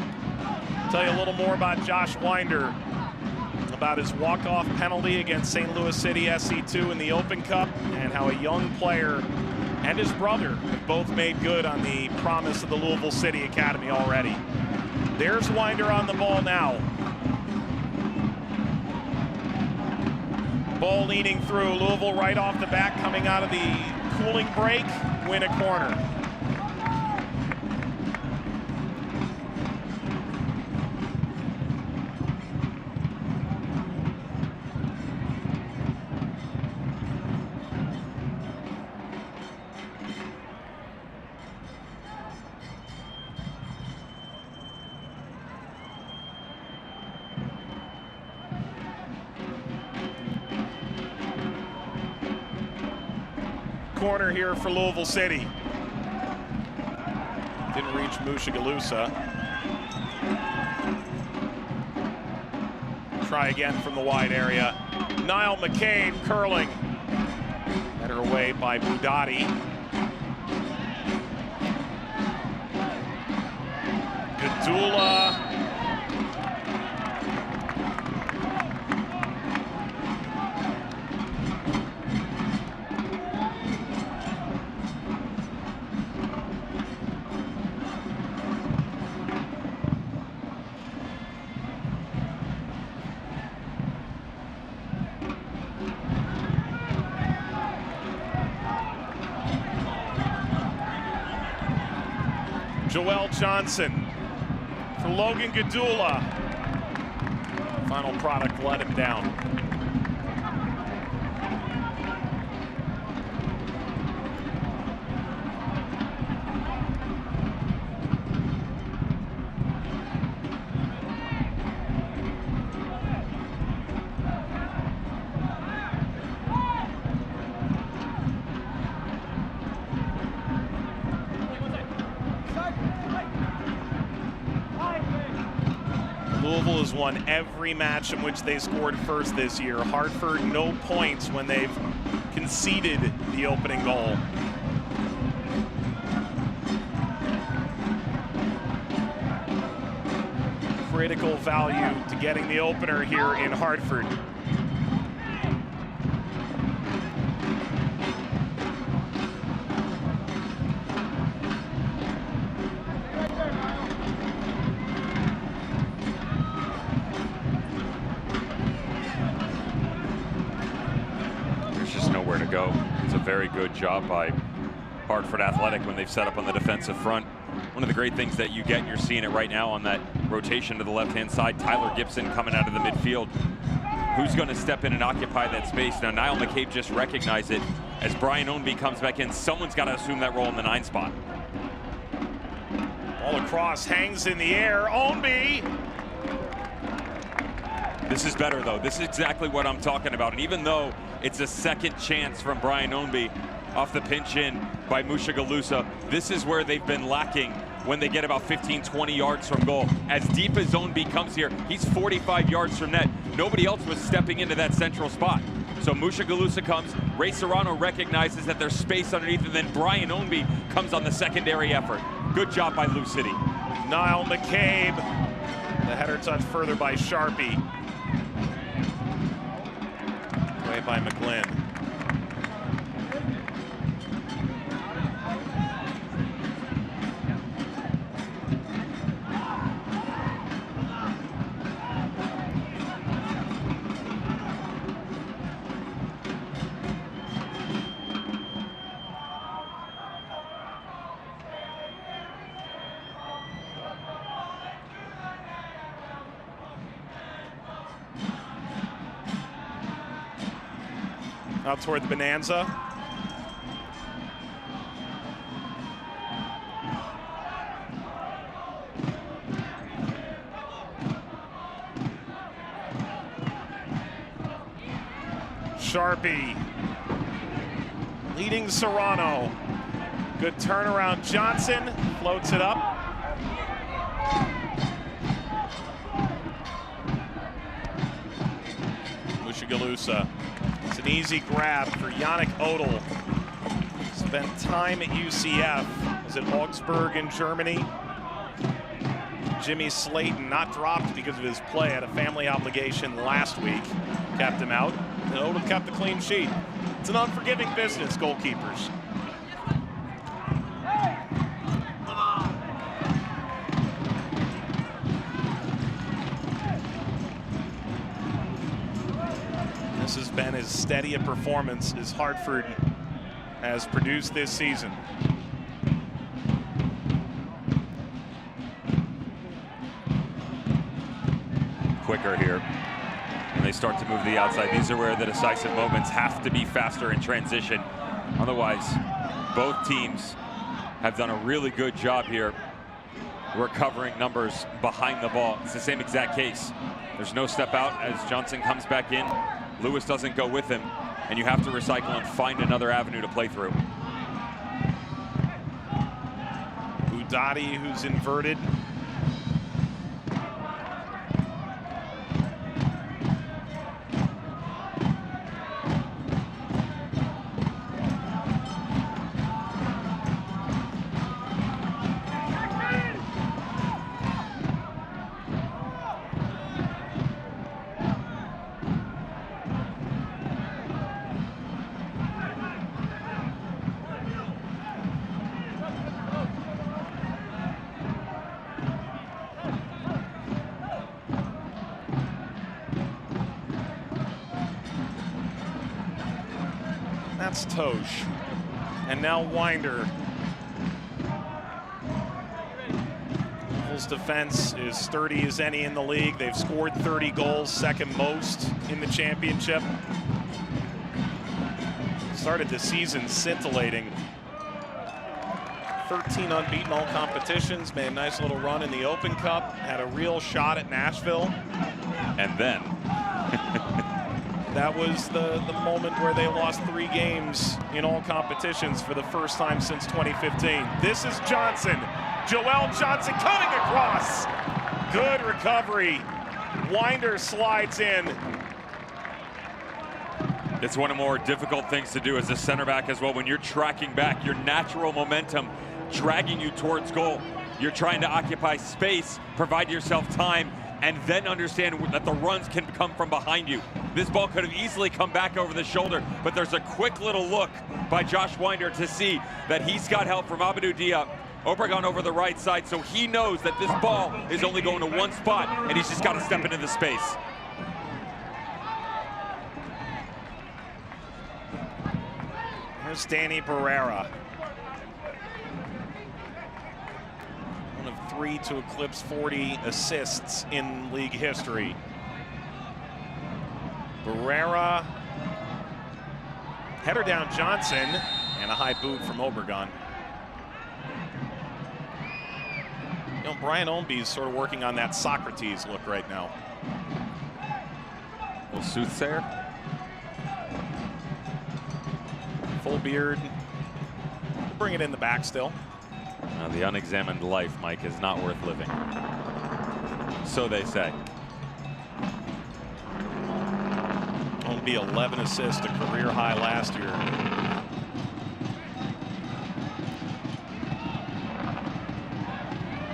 tell you a little more about Josh Wynder, about his walk-off penalty against St. Louis City SC2 in the Open Cup, and how a young player and his brother have both made good on the promise of the Louisville City Academy already. There's Wynder on the ball now. Ball leaning through. Louisville right off the back, coming out of the cooling break, win a corner. Corner here for Louisville City. Didn't reach Mushagalusa. Try again from the wide area. Niall McCabe curling. Header away by Budati. Gadula. Joel Johnson for Logan Gadula. Final product let him down. Louisville has won every match in which they scored first this year. Hartford, no points when they've conceded the opening goal. Critical value to getting the opener here in Hartford. Nowhere to go. It's a very good job by Hartford Athletic when they've set up on the defensive front. One of the great things that you get, and you're seeing it right now on that rotation to the left-hand side, Tyler Gibson coming out of the midfield. Who's going to step in and occupy that space? Now, Niall McCabe just recognized it. As Brian Ownby comes back in, someone's got to assume that role in the 9 spot. All across, hangs in the air. Ownby. This is better, though. This is exactly what I'm talking about. And even though it's a second chance from Brian Ownby off the pinch in by Mushagalusa, this is where they've been lacking when they get about 15, 20 yards from goal. As deep as Ownby comes here, he's 45 yards from net. Nobody else was stepping into that central spot. So Mushagalusa comes, Ray Serrano recognizes that there's space underneath, and then Brian Ownby comes on the secondary effort. Good job by Lou City. Niall McCabe. The header touched further by Sharpie. Away by McGlynn. Out toward the Bonanza. Sharpie leading Serrano. Good turnaround. Johnson floats it up. Mushagalusa. It's an easy grab for Yannick Odell. Spent time at UCF. Was at Augsburg in Germany. Jimmy Slayton not dropped because of his play. Had a family obligation last week. Kept him out. And Odell kept the clean sheet. It's an unforgiving business, goalkeepers. This has been as steady a performance as Hartford has produced this season. Quicker here. And they start to move to the outside. These are where the decisive moments have to be faster in transition. Otherwise, both teams have done a really good job here recovering numbers behind the ball. It's the same exact case. There's no step out as Johnson comes back in. Lewis doesn't go with him, and you have to recycle and find another avenue to play through. Budati, who's inverted. That's Tosh. And now Wynder. Louisville's defense is sturdy as any in the league. They've scored 30 goals, second most in the championship. Started the season scintillating. 13 unbeaten all competitions, made a nice little run in the Open Cup, had a real shot at Nashville. And then that was the moment where they lost 3 games in all competitions for the first time since 2015. This is Johnson. Joel Johnson cutting across. Good recovery. Wynder slides in. It's one of the more difficult things to do as a center back as well. When you're tracking back, your natural momentum dragging you towards goal. You're trying to occupy space, provide yourself time, and then understand that the runs can come from behind you. This ball could have easily come back over the shoulder, but there's a quick little look by Josh Wynder to see that he's got help from Amadou Diop. Obregon over the right side, so he knows that this ball is only going to one spot, and he's just got to step into the space. Here's Danny Barrera. One of 3 to eclipse 40 assists in league history. Barrera, header down Johnson, and a high boot from Obregon. You know, Brian Ownby's sort of working on that Socrates look right now. Little soothsayer. Full beard. Bring it in the back still. Now, the unexamined life, Mike, is not worth living. So they say. Ownby 11 assists, a career high last year.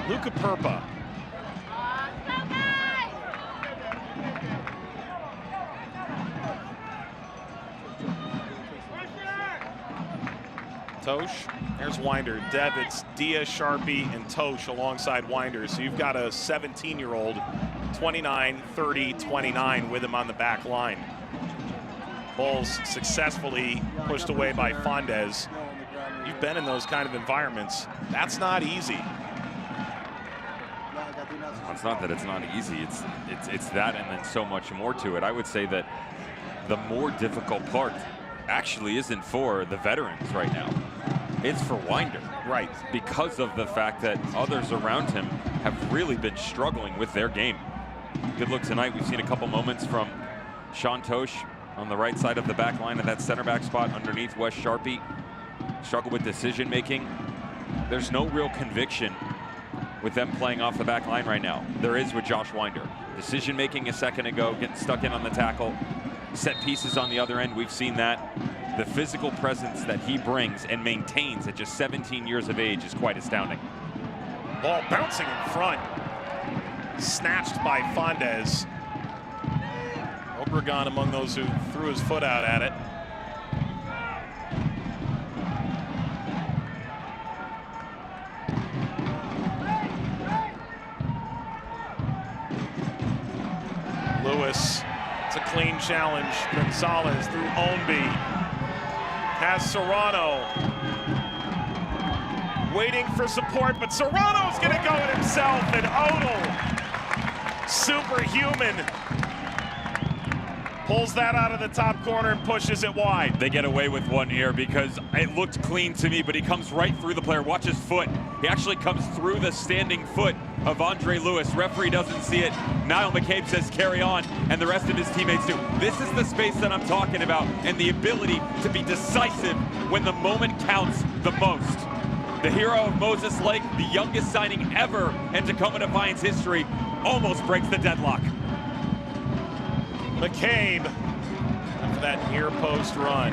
Luca Perpa. Tosh. There's Wynder. Devitz, Dia, Sharpie, and Tosh alongside Wynder. So you've got a 17-year-old, 29, 30, 29 with him on the back line. Ball's successfully pushed away by Fondez. You've been in those kind of environments. That's not easy. It's not that it's not easy. It's that and then so much more to it. I would say that the more difficult part actually isn't for the veterans right now. It's for Wynder. Right. Because of the fact that others around him have really been struggling with their game. Good look tonight. We've seen a couple moments from Sean Tosh on the right side of the back line of that center back spot underneath Wes Sharpie. Struggle with decision making. There's no real conviction with them playing off the back line right now. There is with Josh Wynder. Decision making a second ago, getting stuck in on the tackle. Set pieces on the other end, we've seen that. The physical presence that he brings and maintains at just 17 years of age is quite astounding. Ball bouncing in front. Snatched by Fondez. Obregon among those who threw his foot out at it. Lewis, it's a clean challenge. Gonzalez through Ownby. Has Serrano. Waiting for support, but Serrano's gonna go it himself, and Odell, superhuman, pulls that out of the top corner and pushes it wide. They get away with one here because it looked clean to me, but he comes right through the player. Watch his foot. He actually comes through the standing foot of Andre Lewis. Referee doesn't see it. Niall McCabe says carry on, and the rest of his teammates do. This is the space that I'm talking about, and the ability to be decisive when the moment counts the most. The hero of Moses Lake, the youngest signing ever in Tacoma Defiance history, almost breaks the deadlock. McCabe, after that near post run,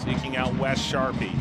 seeking out Wes Sharpie.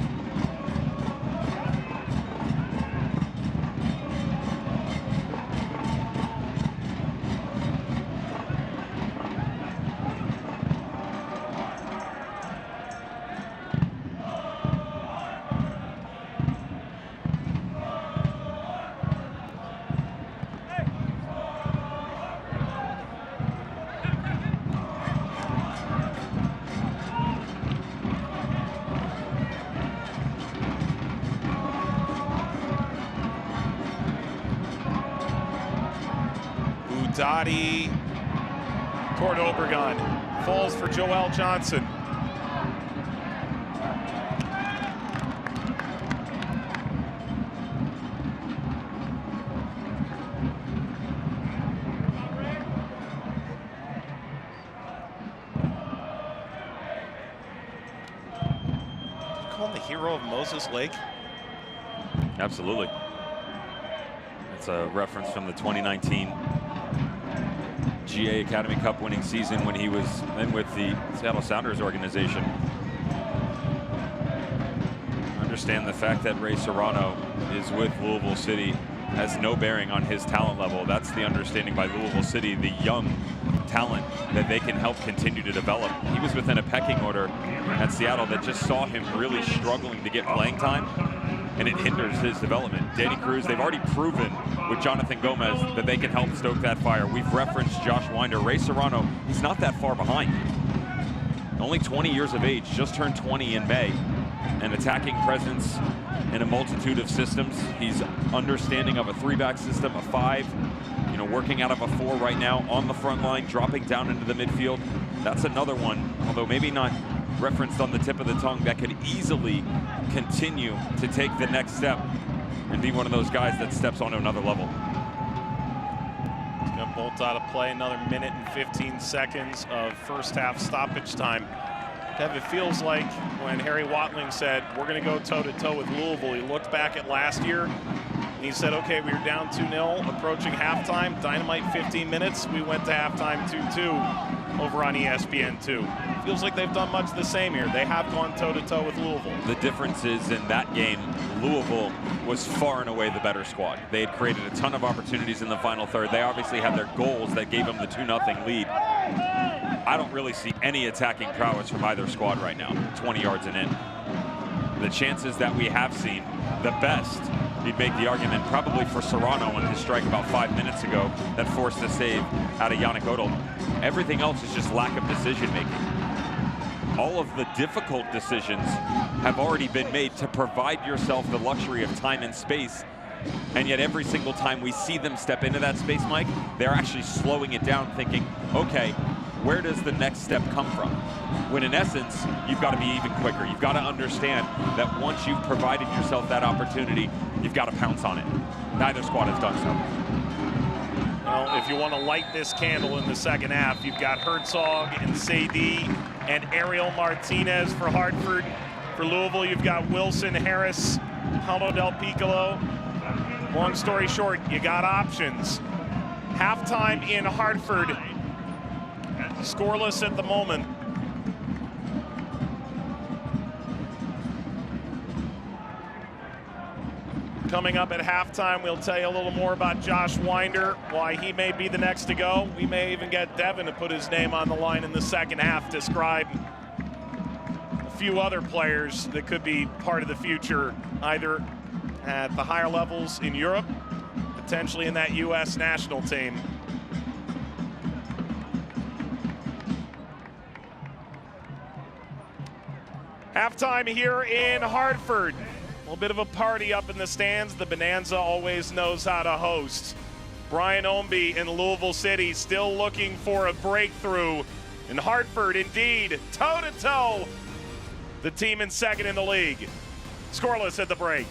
Dottie toward Obregon. Falls for Joel Johnson. Call him the hero of Moses Lake? Absolutely. It's a reference from the 2019 GA Academy Cup winning season when he was in with the Seattle Sounders organization. Understand the fact that Ray Serrano is with Louisville City has no bearing on his talent level. That's the understanding by Louisville City, the young talent that they can help continue to develop. He was within a pecking order at Seattle that just saw him really struggling to get playing time, and it hinders his development. Danny Cruz, they've already proven with Jonathan Gomez that they can help stoke that fire. We've referenced Josh Wynder. Ray Serrano, he's not that far behind. Only 20 years of age, just turned 20 in May. An attacking presence in a multitude of systems. He's understanding of a 3-back system, a 5, you know, working out of a 4 right now on the front line, dropping down into the midfield. That's another one, although maybe not referenced on the tip of the tongue, that could easily continue to take the next step and be one of those guys that steps onto another level. He's going to bolt out of play, another minute and 15 seconds of first half stoppage time. Kev, it feels like when Harry Watling said, we're going to go toe-to-toe with Louisville, he looked back at last year and he said, okay, we were down 2-0, approaching halftime, dynamite 15 minutes. We went to halftime 2-2 over on ESPN2. Feels like they've done much the same here. They have gone toe-to-toe with Louisville. The difference is in that game, Louisville was far and away the better squad. They had created a ton of opportunities in the final third. They obviously had their goals that gave them the 2-0 lead. I don't really see any attacking prowess from either squad right now, 20 yards and in. The chances that we have seen, the best, you'd make the argument probably for Serrano on his strike about 5 minutes ago that forced a save out of Yannick Odell. Everything else is just lack of decision making. All of the difficult decisions have already been made to provide yourself the luxury of time and space. And yet every single time we see them step into that space, Mike, they're actually slowing it down, thinking, okay, where does the next step come from? When in essence, you've got to be even quicker. You've got to understand that once you've provided yourself that opportunity, you've got to pounce on it. Neither squad has done so. Well, if you want to light this candle in the second half, you've got Herzog and Sadie and Ariel Martinez for Hartford. For Louisville, you've got Wilson, Harris, Paulo Del Piccolo. Long story short, you got options. Halftime in Hartford. Scoreless at the moment. Coming up at halftime, we'll tell you a little more about Josh Wynder, why he may be the next to go. We may even get Devin to put his name on the line in the second half, describe a few other players that could be part of the future, either at the higher levels in Europe, potentially in that U.S. national team. Halftime here in Hartford. A little bit of a party up in the stands. The Bonanza always knows how to host. Brian Ownby in Louisville City still looking for a breakthrough. In Hartford, indeed, toe-to-toe, the team in second in the league. Scoreless at the break.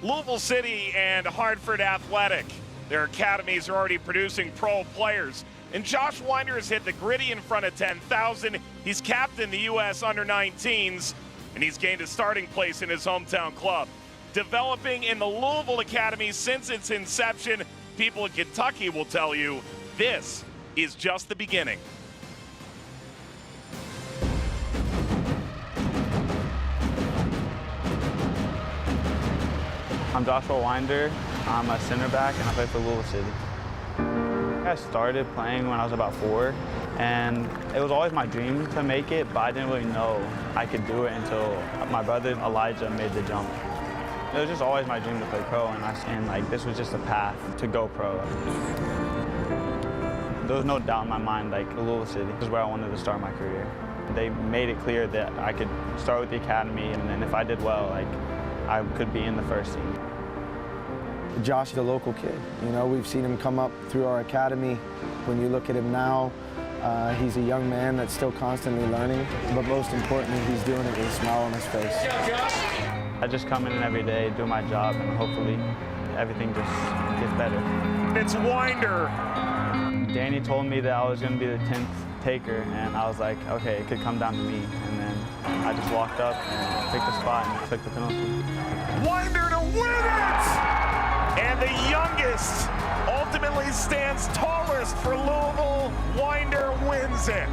Louisville City and Hartford Athletic. Their academies are already producing pro players. And Josh Wynder has hit the gritty in front of 10,000. He's captained the U.S. under-19s, and he's gained a starting place in his hometown club. Developing in the Louisville Academy since its inception, people in Kentucky will tell you this is just the beginning. I'm Joshua Wynder. I'm a center back and I play for Louisville City. I started playing when I was about 4, and it was always my dream to make it, but I didn't really know I could do it until my brother Elijah made the jump. It was just always my dream to play pro, and like this was just a path to go pro. There was no doubt in my mind, like Louisville City is where I wanted to start my career. They made it clear that I could start with the academy, and then if I did well, like I could be in the first team. Josh is a local kid. You know, we've seen him come up through our academy. When you look at him now, he's a young man that's still constantly learning, but most importantly, he's doing it with a smile on his face. I just come in every day, do my job, and hopefully everything just gets better. It's Wynder. Danny told me that I was going to be the 10th taker, and I was like, okay, it could come down to me. And then I just walked up and picked the spot and took the penalty. Wynder to win it! And the youngest ultimately stands tallest for Louisville. Wynder wins it.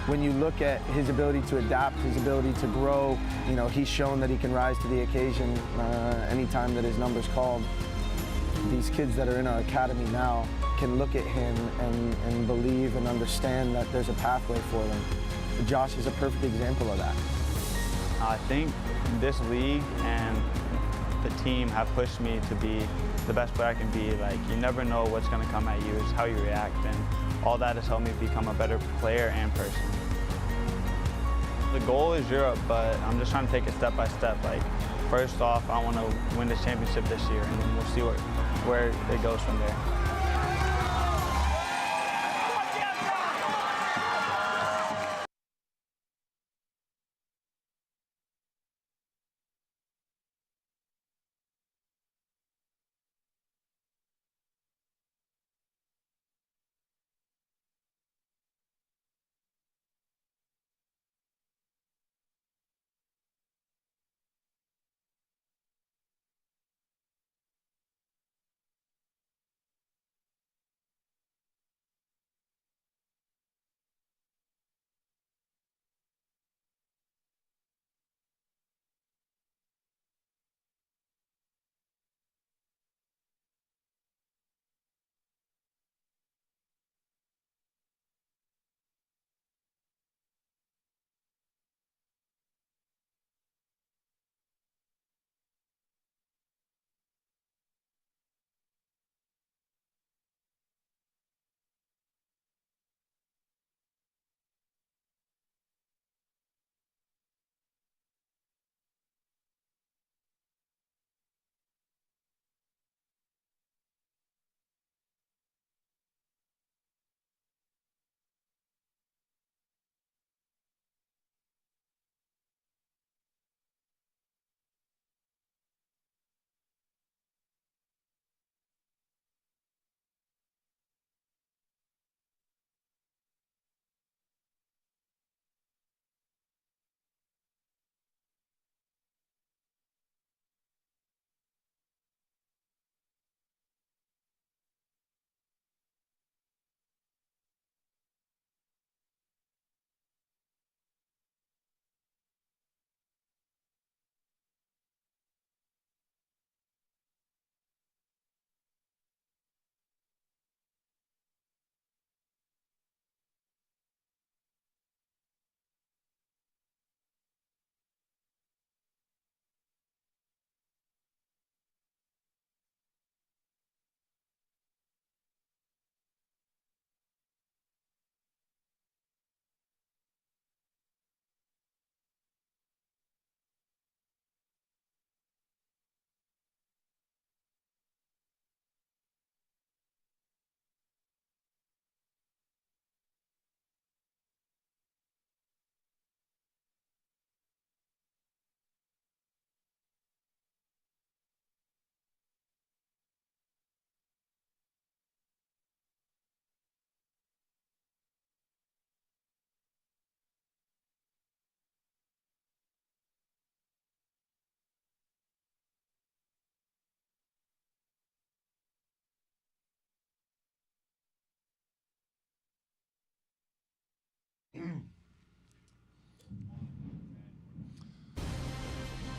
When you look at his ability to adapt, his ability to grow, you know, he's shown that he can rise to the occasion anytime that his number's called. These kids that are in our academy now can look at him and believe and understand that there's a pathway for them. Josh is a perfect example of that. I think this league and the team have pushed me to be the best player I can be. Like, you never know what's going to come at you, it's how you react, and all that has helped me become a better player and person. The goal is Europe, but I'm just trying to take it step by step. Like, first off, I want to win this championship this year, and then we'll see where it goes from there.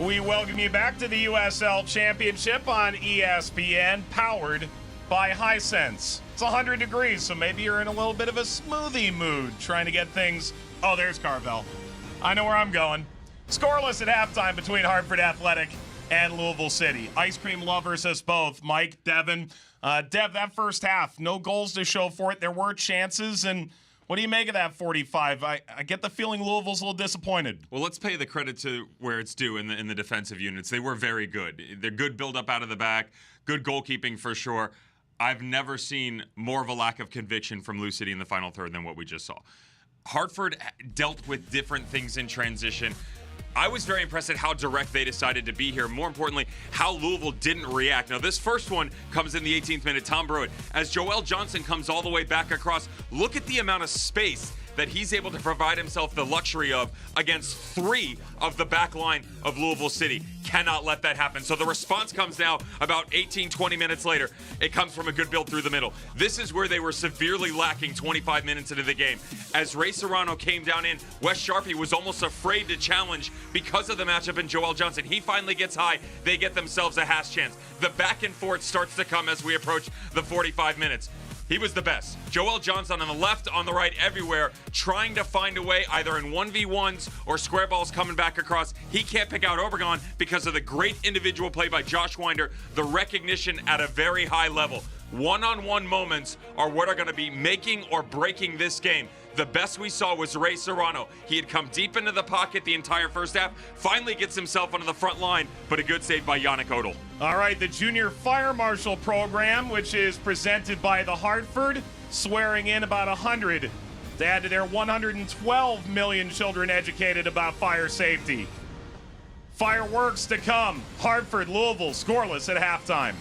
We welcome you back to the USL Championship on ESPN, powered by Hisense. It's 100 degrees, so maybe you're in a little bit of a smoothie mood, trying to get things... Oh, there's Carvel. I know where I'm going. Scoreless at halftime between Hartford Athletic and Louisville City. Ice cream lovers, us both. Mike, Devin. Dev, that first half, no goals to show for it. There were chances, and what do you make of that 45? I get the feeling Louisville's a little disappointed. Well, let's pay the credit to where it's due in the defensive units. They were very good. They're good build-up out of the back, good goalkeeping for sure. I've never seen more of a lack of conviction from Lou City in the final third than what we just saw. Hartford dealt with different things in transition. I was very impressed at how direct they decided to be here. More importantly, how Louisville didn't react. Now, this first one comes in the 18th minute. Tom Brewitt, as Joel Johnson comes all the way back across, look at the amount of space that he's able to provide himself the luxury of against three of the back line of Louisville City. Cannot let that happen. So the response comes now about 18, 20 minutes later. It comes from a good build through the middle. This is where they were severely lacking 25 minutes into the game. As Ray Serrano came down in, Wes Sharpie was almost afraid to challenge because of the matchup in Joel Johnson. He finally gets high. They get themselves a hash chance. The back and forth starts to come as we approach the 45 minutes. He was the best. Joel Johnson on the left, on the right, everywhere, trying to find a way either in 1v1s or square balls coming back across. He can't pick out Obregon because of the great individual play by Josh Wynder, the recognition at a very high level. One-on-one moments are what are going to be making or breaking this game. The best we saw was Ray Serrano. He had come deep into the pocket the entire first half, finally gets himself onto the front line, but a good save by Yannick Odell. All right, the Junior Fire Marshal program, which is presented by the Hartford, swearing in about 100 to add to their 112 million children educated about fire safety. Fireworks to come. Hartford, Louisville, scoreless at halftime.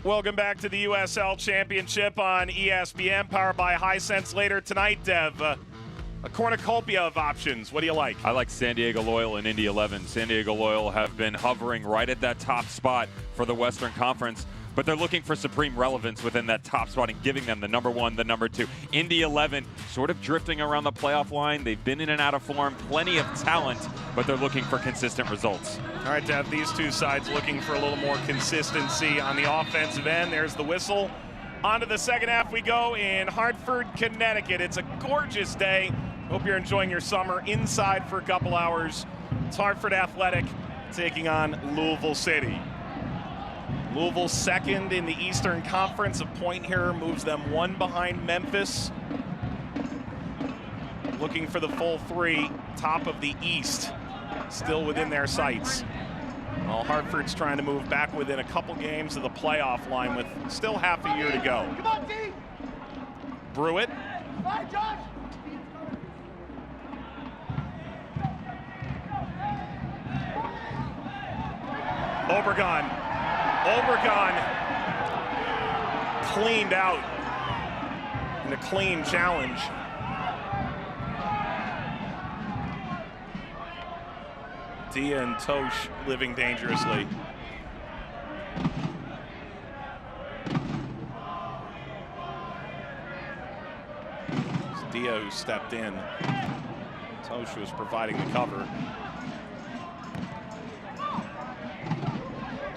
Welcome back to the USL Championship on ESPN, powered by Hisense. Later tonight, Dev, a cornucopia of options. What do you like? I like San Diego Loyal and Indy 11. San Diego Loyal have been hovering right at that top spot for the Western Conference, but they're looking for supreme relevance within that top spot and giving them the number 1, the number 2. Indy 11 sort of drifting around the playoff line. They've been in and out of form, plenty of talent, but they're looking for consistent results. All right, Dev, these two sides looking for a little more consistency on the offensive end. There's the whistle. On to the second half we go in Hartford, Connecticut. It's a gorgeous day. Hope you're enjoying your summer inside for a couple hours. It's Hartford Athletic taking on Louisville City. Louisville second in the Eastern Conference. A point here moves them 1 behind Memphis. Looking for the full 3, top of the East, still within their sights. Well, Hartford's trying to move back within a couple games of the playoff line with still half a year to go. Come on, D! Brewitt. Hi, Josh! Obregon cleaned out in a clean challenge. Dia and Tosh living dangerously. It's Dia who stepped in. Tosh was providing the cover.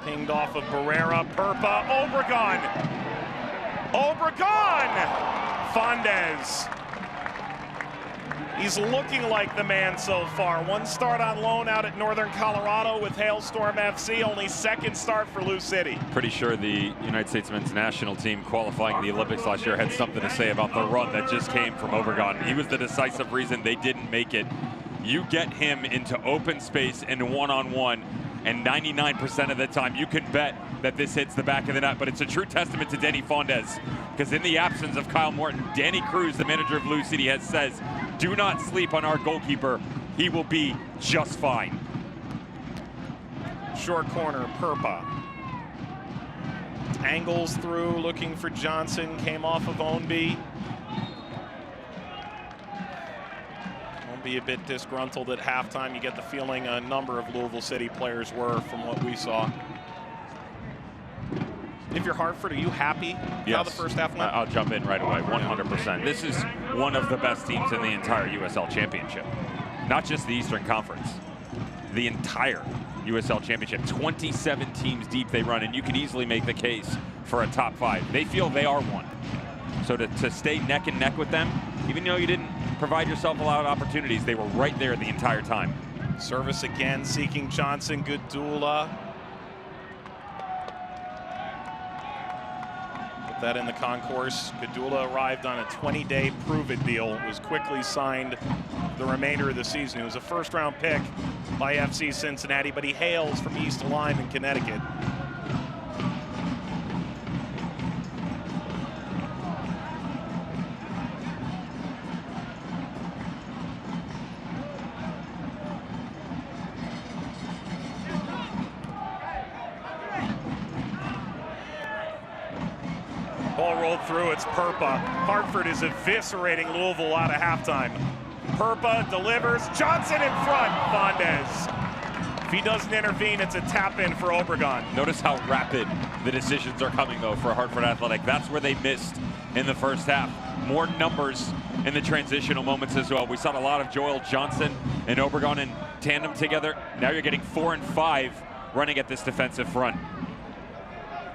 Pinged off of Barrera, Perpa, Obregon! Fondez. He's looking like the man so far. 1 start on loan out at Northern Colorado with Hailstorm FC, only 2nd start for Lou City. Pretty sure the United States men's national team qualifying the Olympics last year had something to say about the run that just came from Obregon. He was the decisive reason they didn't make it. You get him into open space and one-on-one, and 99% of the time you can bet that this hits the back of the net. But it's a true testament to Denny Fondez, because in the absence of Kyle Morton, Danny Cruz, the manager of Lou City, says, do not sleep on our goalkeeper. He will be just fine. Short corner, Perpa. Angles through, looking for Johnson, came off of Ownby. Be a bit disgruntled at halftime. You get the feeling a number of Louisville City players were from what we saw. If you're Hartford, are you happy how the first half went? I'll jump in right away, 100%. This is one of the best teams in the entire USL Championship. Not just the Eastern Conference, the entire USL Championship. 27 teams deep they run, and you can easily make the case for a top 5. They feel they are one. So to stay neck and neck with them, even though you didn't provide yourself a lot of opportunities, they were right there the entire time. Service again, seeking Johnson, Gudula. Put that in the concourse. Gudula arrived on a 20-day prove-it deal. Was quickly signed the remainder of the season. He was a first-round pick by FC Cincinnati, but he hails from East Lyme in Connecticut. Ball rolled through, it's Perpa. Hartford is eviscerating Louisville out of halftime. Perpa delivers, Johnson in front, Fondez. If he doesn't intervene, it's a tap in for Obregon. Notice how rapid the decisions are coming, though, for Hartford Athletic. That's where they missed in the first half. More numbers in the transitional moments as well. We saw a lot of Joel Johnson and Obregon in tandem together. Now you're getting 4 and 5 running at this defensive front.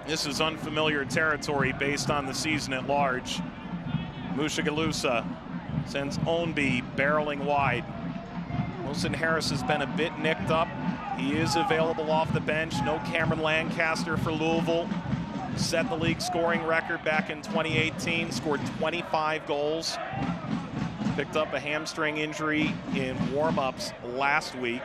This is unfamiliar territory based on the season at large. Mushagalusa sends Ownby barreling wide. Wilson Harris has been a bit nicked up. He is available off the bench. No Cameron Lancaster for Louisville. Set the league scoring record back in 2018, scored 25 goals. Picked up a hamstring injury in warm-ups last week.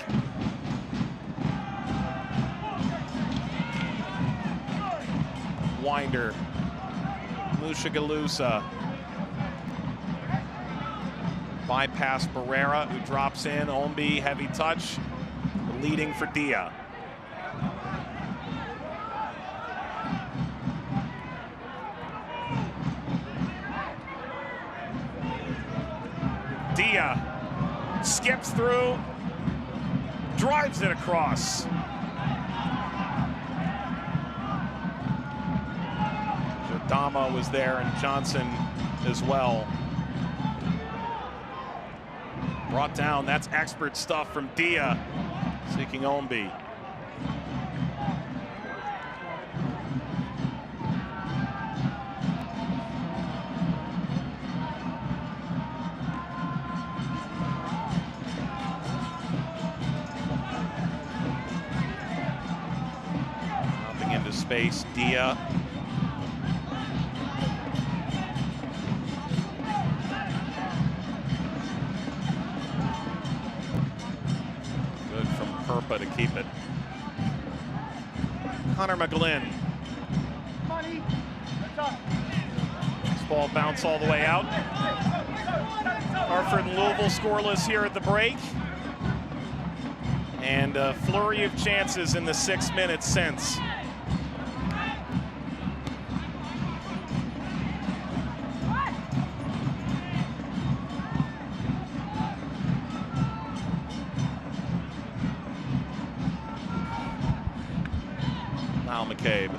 Wynder, Mushagalusa. Bypass Barrera, who drops in. Ownby, heavy touch, leading for Dia. Dia skips through, drives it across. Jadama was there and Johnson as well. Brought down, that's expert stuff from Dia, seeking Ombi. Dropping into space, Dia. To keep it. Connor McGlynn. This ball bounced all the way out. Hartford and Louisville scoreless here at the break. And a flurry of chances in the 6 minutes since. McCabe.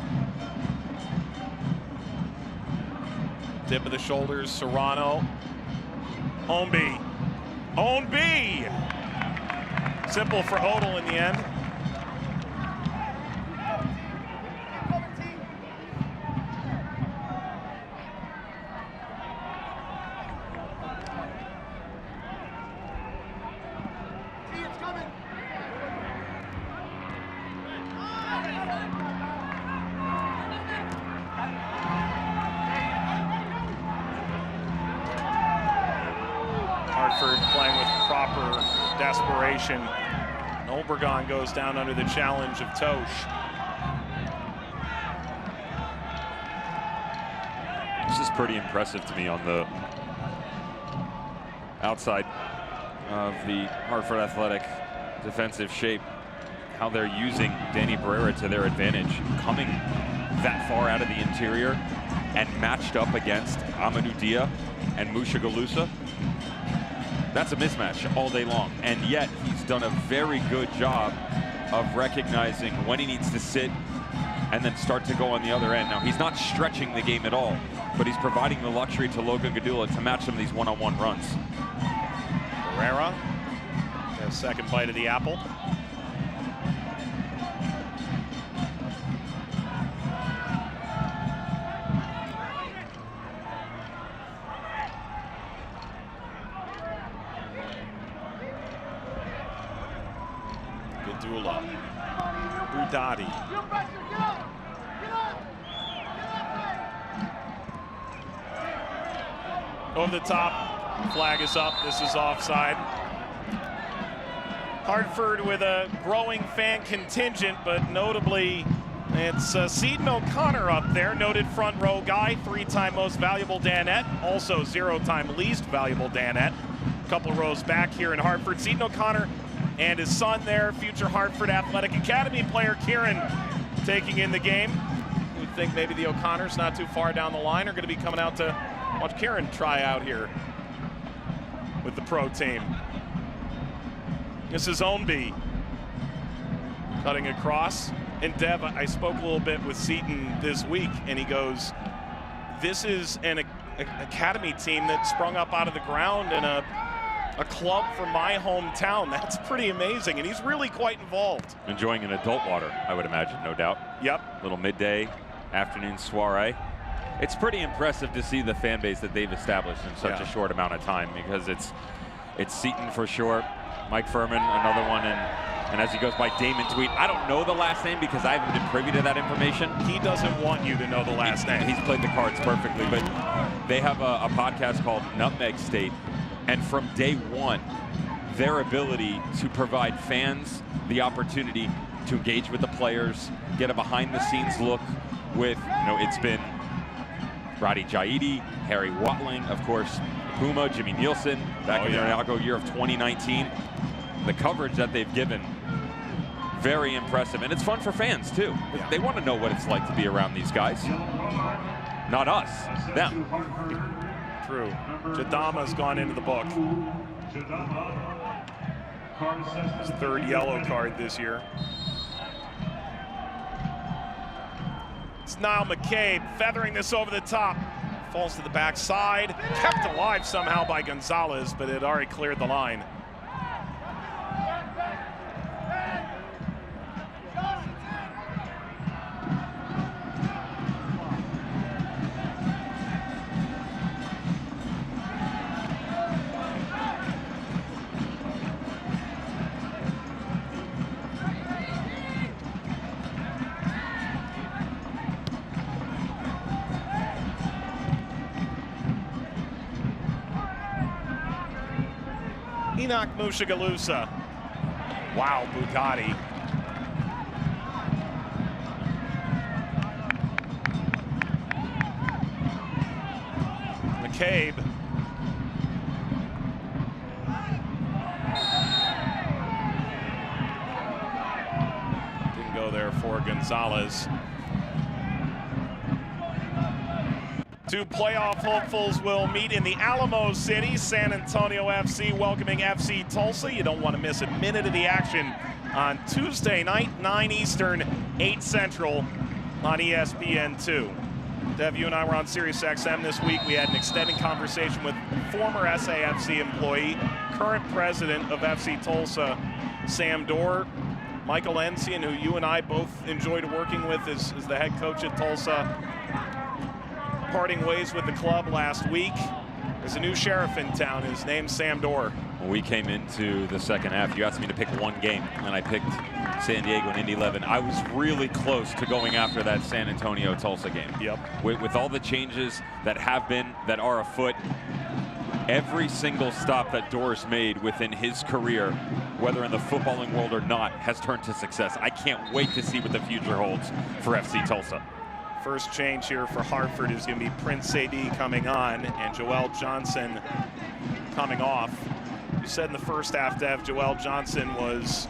Tip of the shoulders, Serrano. Ombi. Ombi! Simple for Odell in the end. Hartford playing with proper desperation. And Obregon goes down under the challenge of Tosh. This is pretty impressive to me on the outside of the Hartford Athletic defensive shape, how they're using Danny Barrera to their advantage, coming that far out of the interior and matched up against Amadou Dia and Musha Galusa. That's a mismatch all day long, and yet he's done a very good job of recognizing when he needs to sit and then start to go on the other end. Now, he's not stretching the game at all, but he's providing the luxury to Logan Gadula to match some of these one-on-one runs. Barrera, a second bite of the apple. Gadula, Budati. Over the top, flag is up, this is offside. Hartford with a growing fan contingent, but notably it's Seaton O'Connor up there, noted front row guy, 3-time most valuable Danette, also 0-time least valuable Danette. A couple rows back here in Hartford. Seaton O'Connor and his son there, future Hartford Athletic Academy player Kieran, taking in the game. We think maybe the O'Connors not too far down the line are going to be coming out to watch Kieran try out here with the pro team. This is Ombi cutting across. And Dev, I spoke a little bit with Seaton this week, and he goes, this is an academy team that sprung up out of the ground in a club from my hometown. That's pretty amazing, and he's really quite involved. Enjoying an adult water, I would imagine, no doubt. Yep. Little midday, afternoon soiree. It's pretty impressive to see the fan base that they've established in such a short amount of time, because it's Seaton for sure, Mike Furman, another one, and as he goes by, Damon Tweet. I don't know the last name because I haven't been privy to that information. He doesn't want you to know the last name. He's played the cards perfectly, but they have a podcast called Nutmeg State, and from day one, their ability to provide fans the opportunity to engage with the players, get a behind-the-scenes look with, it's been Roddy Jaidi, Harry Watling, of course, Puma, Jimmy Nielsen, back in their inaugural year of 2019. The coverage that they've given, very impressive. And it's fun for fans, too. Yeah. They want to know what it's like to be around these guys. Not us, them. True. Jadama's gone into the book. His third yellow card this year. It's Niall McCabe feathering this over the top. Falls to the backside. Kept alive somehow by Gonzalez, but it already cleared the line. Enoch Mushagalusa. Wow, Bugatti. McCabe. Didn't go there for Gonzalez. Two playoff hopefuls will meet in the Alamo City. San Antonio FC welcoming FC Tulsa. You don't want to miss a minute of the action on Tuesday night, 9 Eastern, 8 Central on ESPN2. Dev, you and I were on SiriusXM this week. We had an extended conversation with former SAFC employee, current president of FC Tulsa, Sam Dorr. Michael Ensian, who you and I both enjoyed working with as the head coach at Tulsa, parting ways with the club last week. There's a new sheriff in town. His name's Sam Dorr. When we came into the second half, you asked me to pick one game, and I picked San Diego and Indy 11. I was really close to going after that San Antonio-Tulsa game. Yep. With all the changes that are afoot, every single stop that Dorr's made within his career, whether in the footballing world or not, has turned to success. I can't wait to see what the future holds for FC Tulsa. First change here for Hartford is going to be Prince Sadie coming on and Joel Johnson coming off. You said in the first half, Dev, Joel Johnson was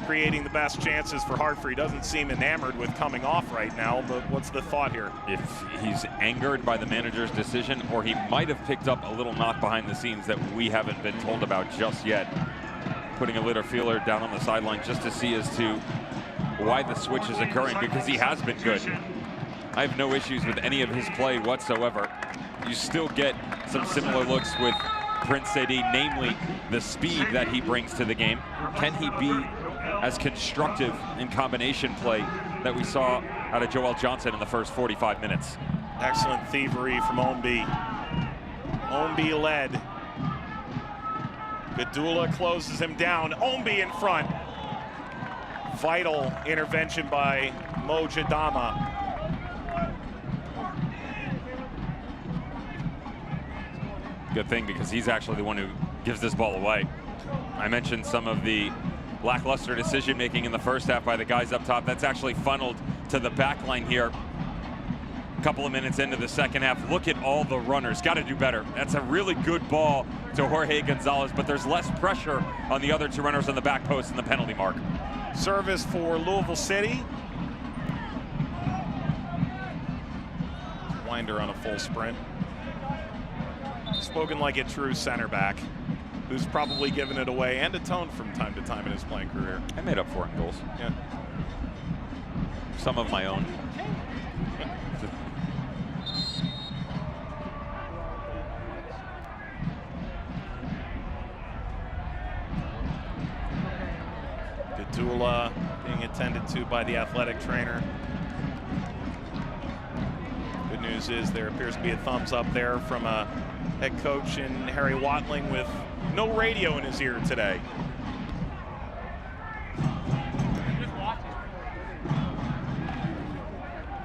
creating the best chances for Hartford. He doesn't seem enamored with coming off right now, but what's the thought here? If he's angered by the manager's decision, or he might have picked up a little knock behind the scenes that we haven't been told about just yet, putting a litter feeler down on the sideline just to see as to why the switch is occurring, because he has been good. I have no issues with any of his play whatsoever. You still get some similar looks with Prince Sadie, namely the speed that he brings to the game. Can he be as constructive in combination play that we saw out of Joel Johnson in the first 45 minutes? Excellent thievery from Ombi. Ombi led. Gadula closes him down. Ombi in front. Vital intervention by Mojadama. Good thing, because he's actually the one who gives this ball away. I mentioned some of the lackluster decision making in the first half by the guys up top. That's actually funneled to the back line here. A couple of minutes into the second half. Look at all the runners. Got to do better. That's a really good ball to Jorge Gonzalez, but there's less pressure on the other two runners on the back post and the penalty mark. Service for Louisville City. Wynder on a full sprint. Spoken like a true center back, who's probably given it away and atoned from time to time in his playing career. I made up for it in goals. Yeah. Some of my own. Gadula being attended to by the athletic trainer. Good news is there appears to be a thumbs up there from a head coach in Harry Watling with no radio in his ear today.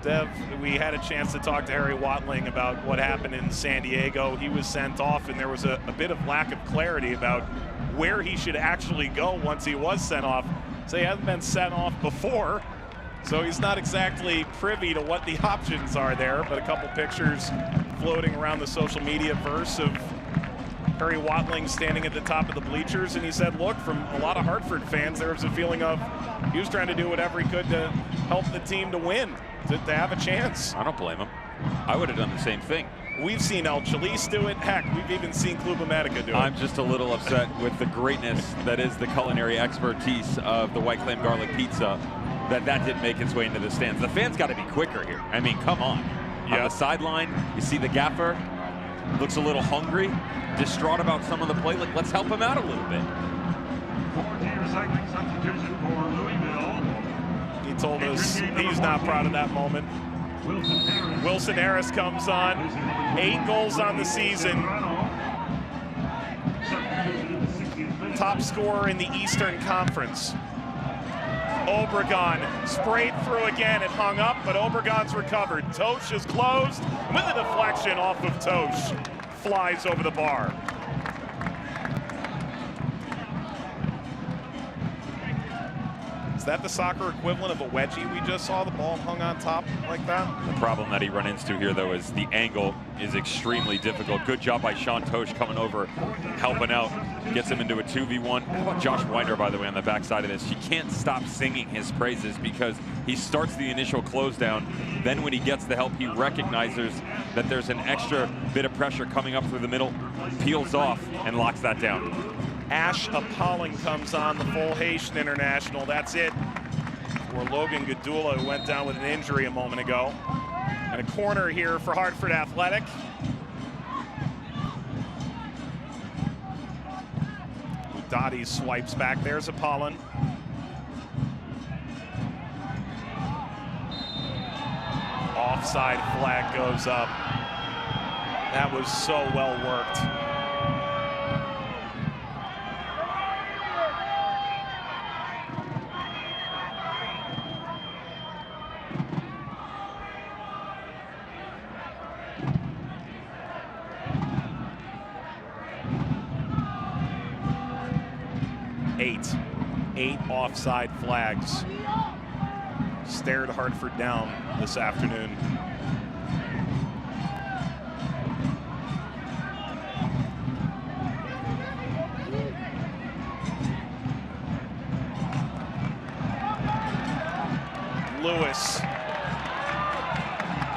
Dev, we had a chance to talk to Harry Watling about what happened in San Diego. He was sent off, and there was a bit of lack of clarity about where he should actually go once he was sent off. So he hasn't been sent off before, so he's not exactly privy to what the options are there, but a couple pictures floating around the social media verse of Harry Watling standing at the top of the bleachers, and he said, look, from a lot of Hartford fans, there was a feeling of he was trying to do whatever he could to help the team to win, to have a chance. I don't blame him. I would have done the same thing. We've seen El Chalice do it. Heck, we've even seen Club America do it. I'm just a little upset with the greatness that is the culinary expertise of the White Clam Garlic Pizza that didn't make its way into the stands. The fans got to be quicker here. I mean, come on. Yep. On the sideline, you see the gaffer, looks a little hungry, distraught about some of the play. Like, let's help him out a little bit. He told us he's not proud of that moment. Wilson Harris comes on, 8 goals on the season. Top scorer in the Eastern Conference. Obregon sprayed through again. It hung up, but Obregon's recovered. Tosh is closed with a deflection off of Tosh. Flies over the bar. Is that the soccer equivalent of a wedgie we just saw? The ball hung on top like that? The problem that he run into here, though, is the angle is extremely difficult. Good job by Sean Tosh coming over, helping out. Gets him into a 2v1. How about Josh Wynder, by the way, on the backside of this? You can't stop singing his praises because he starts the initial close down. Then when he gets the help, he recognizes that there's an extra bit of pressure coming up through the middle, peels off, and locks that down. Ash Appalling comes on, the full Haitian international. That's it for Logan Gadula, who went down with an injury a moment ago. And a corner here for Hartford Athletic. Dottie swipes back. There's Appalling. Offside flag goes up. That was so well worked. Eight offside flags. Stared Hartford down this afternoon. Lewis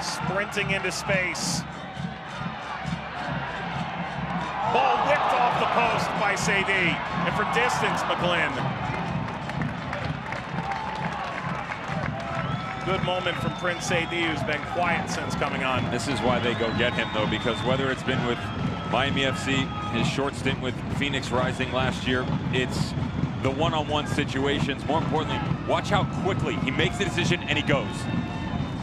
sprinting into space. Ball whipped off the post by Sadie, and for distance, McGlynn. Good moment from Prince Sadie, who's been quiet since coming on. This is why they go get him, though, because whether it's been with Miami FC, his short stint with Phoenix Rising last year, it's the one-on-one situations. More importantly, watch how quickly he makes the decision and he goes.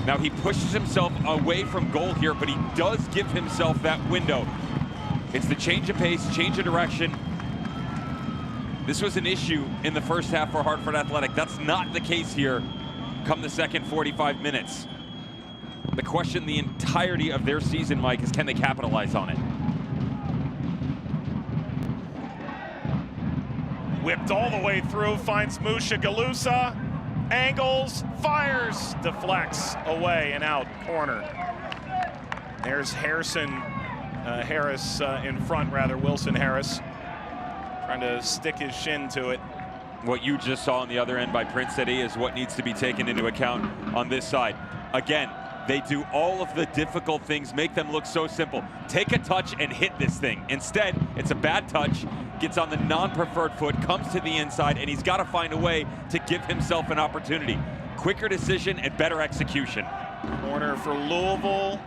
Now, he pushes himself away from goal here, but he does give himself that window. It's the change of pace, change of direction. This was an issue in the first half for Hartford Athletic. That's not the case here come the second 45 minutes. The question the entirety of their season, Mike, is can they capitalize on it? Whipped all the way through, finds Musha Galusa, angles, fires, deflects, away and out, corner. There's Harris in front, rather, Wilson Harris, trying to stick his shin to it. What you just saw on the other end by Prince City is what needs to be taken into account on this side. Again, they do all of the difficult things, make them look so simple. Take a touch and hit this thing. Instead, it's a bad touch, gets on the non-preferred foot, comes to the inside, and he's got to find a way to give himself an opportunity. Quicker decision and better execution. Corner for Louisville.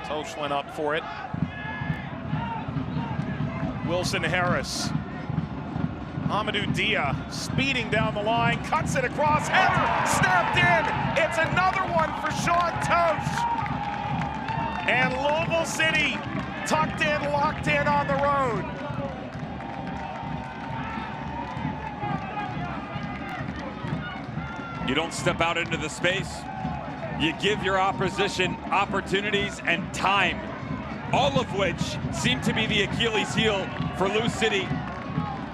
Tosh went up for it. Wilson Harris. Amadou Dia speeding down the line, cuts it across, header, snapped in. It's another one for Sean Tosh. And Louisville City tucked in, locked in on the road. You don't step out into the space. You give your opposition opportunities and time, all of which seem to be the Achilles heel for Lou City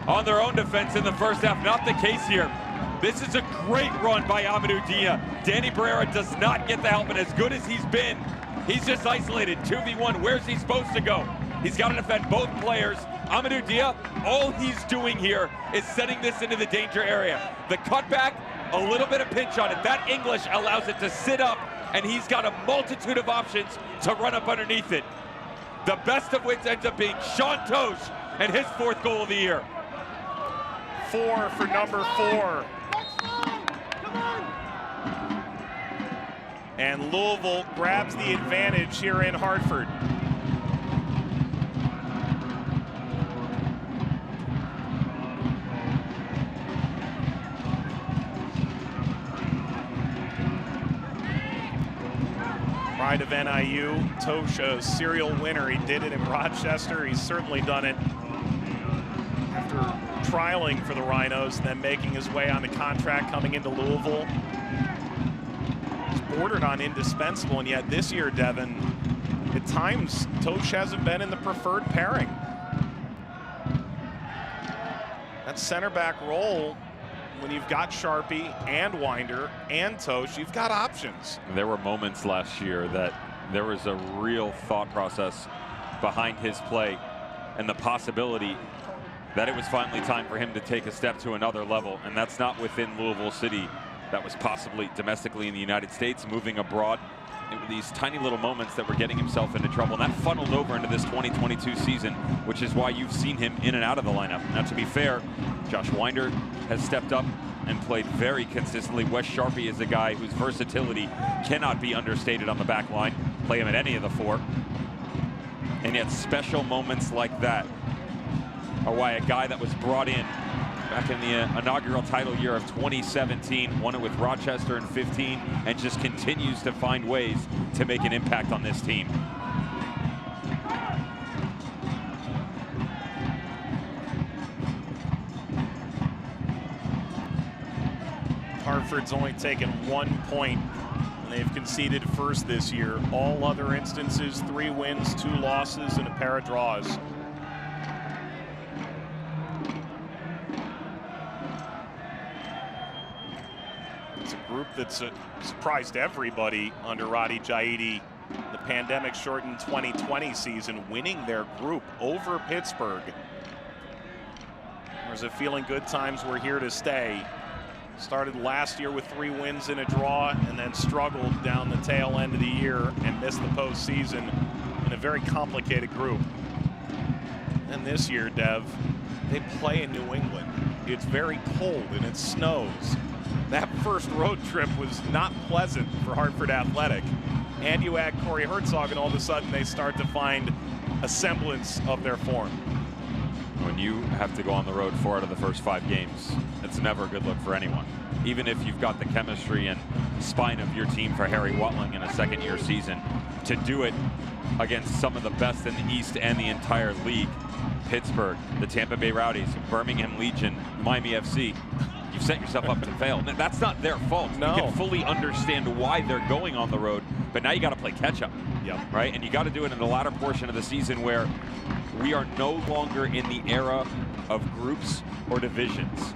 on their own defense in the first half. Not the case here. This is a great run by Amadou Dia. Danny Barrera does not get the help, and as good as he's been, he's just isolated. 2v1, where's he supposed to go? He's got to defend both players. Amadou Dia, all he's doing here is setting this into the danger area. The cutback, a little bit of pinch on it. That English allows it to sit up, and he's got a multitude of options to run up underneath it. The best of which ends up being Sean Tosh and his 4th goal of the year. 4 for number 4. And Louisville grabs the advantage here in Hartford. Pride of NIU, Tosh, a serial winner. He did it in Rochester. He's certainly done it after trialing for the Rhinos, then making his way on the contract coming into Louisville. He's bordered on indispensable, and yet this year, Devin, at times, Tosh hasn't been in the preferred pairing. That center back role, when you've got Sharpie and Wynder and Tosh, you've got options. There were moments last year that there was a real thought process behind his play and the possibility that it was finally time for him to take a step to another level, and that's not within Louisville City. That was possibly domestically in the United States, moving abroad. It were these tiny little moments that were getting himself into trouble, and that funneled over into this 2022 season, which is why you've seen him in and out of the lineup. Now, to be fair, Josh Wynder has stepped up and played very consistently. Wes Sharpie is a guy whose versatility cannot be understated on the back line. Play him at any of the 4. And yet special moments like that are why a guy that was brought in back in the inaugural title year of 2017, won it with Rochester in 15, and just continues to find ways to make an impact on this team. Hartford's only taken 1 point, and they've conceded first this year. All other instances, 3 wins, 2 losses, and a pair of draws. It's a group that's surprised everybody under Roddy Jaidi. The pandemic-shortened 2020 season, winning their group over Pittsburgh. There's a feeling good times were here to stay. Started last year with 3 wins and a draw, and then struggled down the tail end of the year and missed the postseason in a very complicated group. And this year, Dev, they play in New England. It's very cold and it snows. That first road trip was not pleasant for Hartford Athletic. And you add Corey Herzog, and all of a sudden they start to find a semblance of their form. When you have to go on the road 4 out of the first 5 games, it's never a good look for anyone. Even if you've got the chemistry and spine of your team for Harry Watling in a second-year season, to do it against some of the best in the East and the entire league, Pittsburgh, the Tampa Bay Rowdies, Birmingham Legion, Miami FC, you've set yourself up to fail. That's not their fault. No. You can fully understand why they're going on the road, but now you got to play catch-up. Yep. Right? And you got to do it in the latter portion of the season where we are no longer in the era of groups or divisions.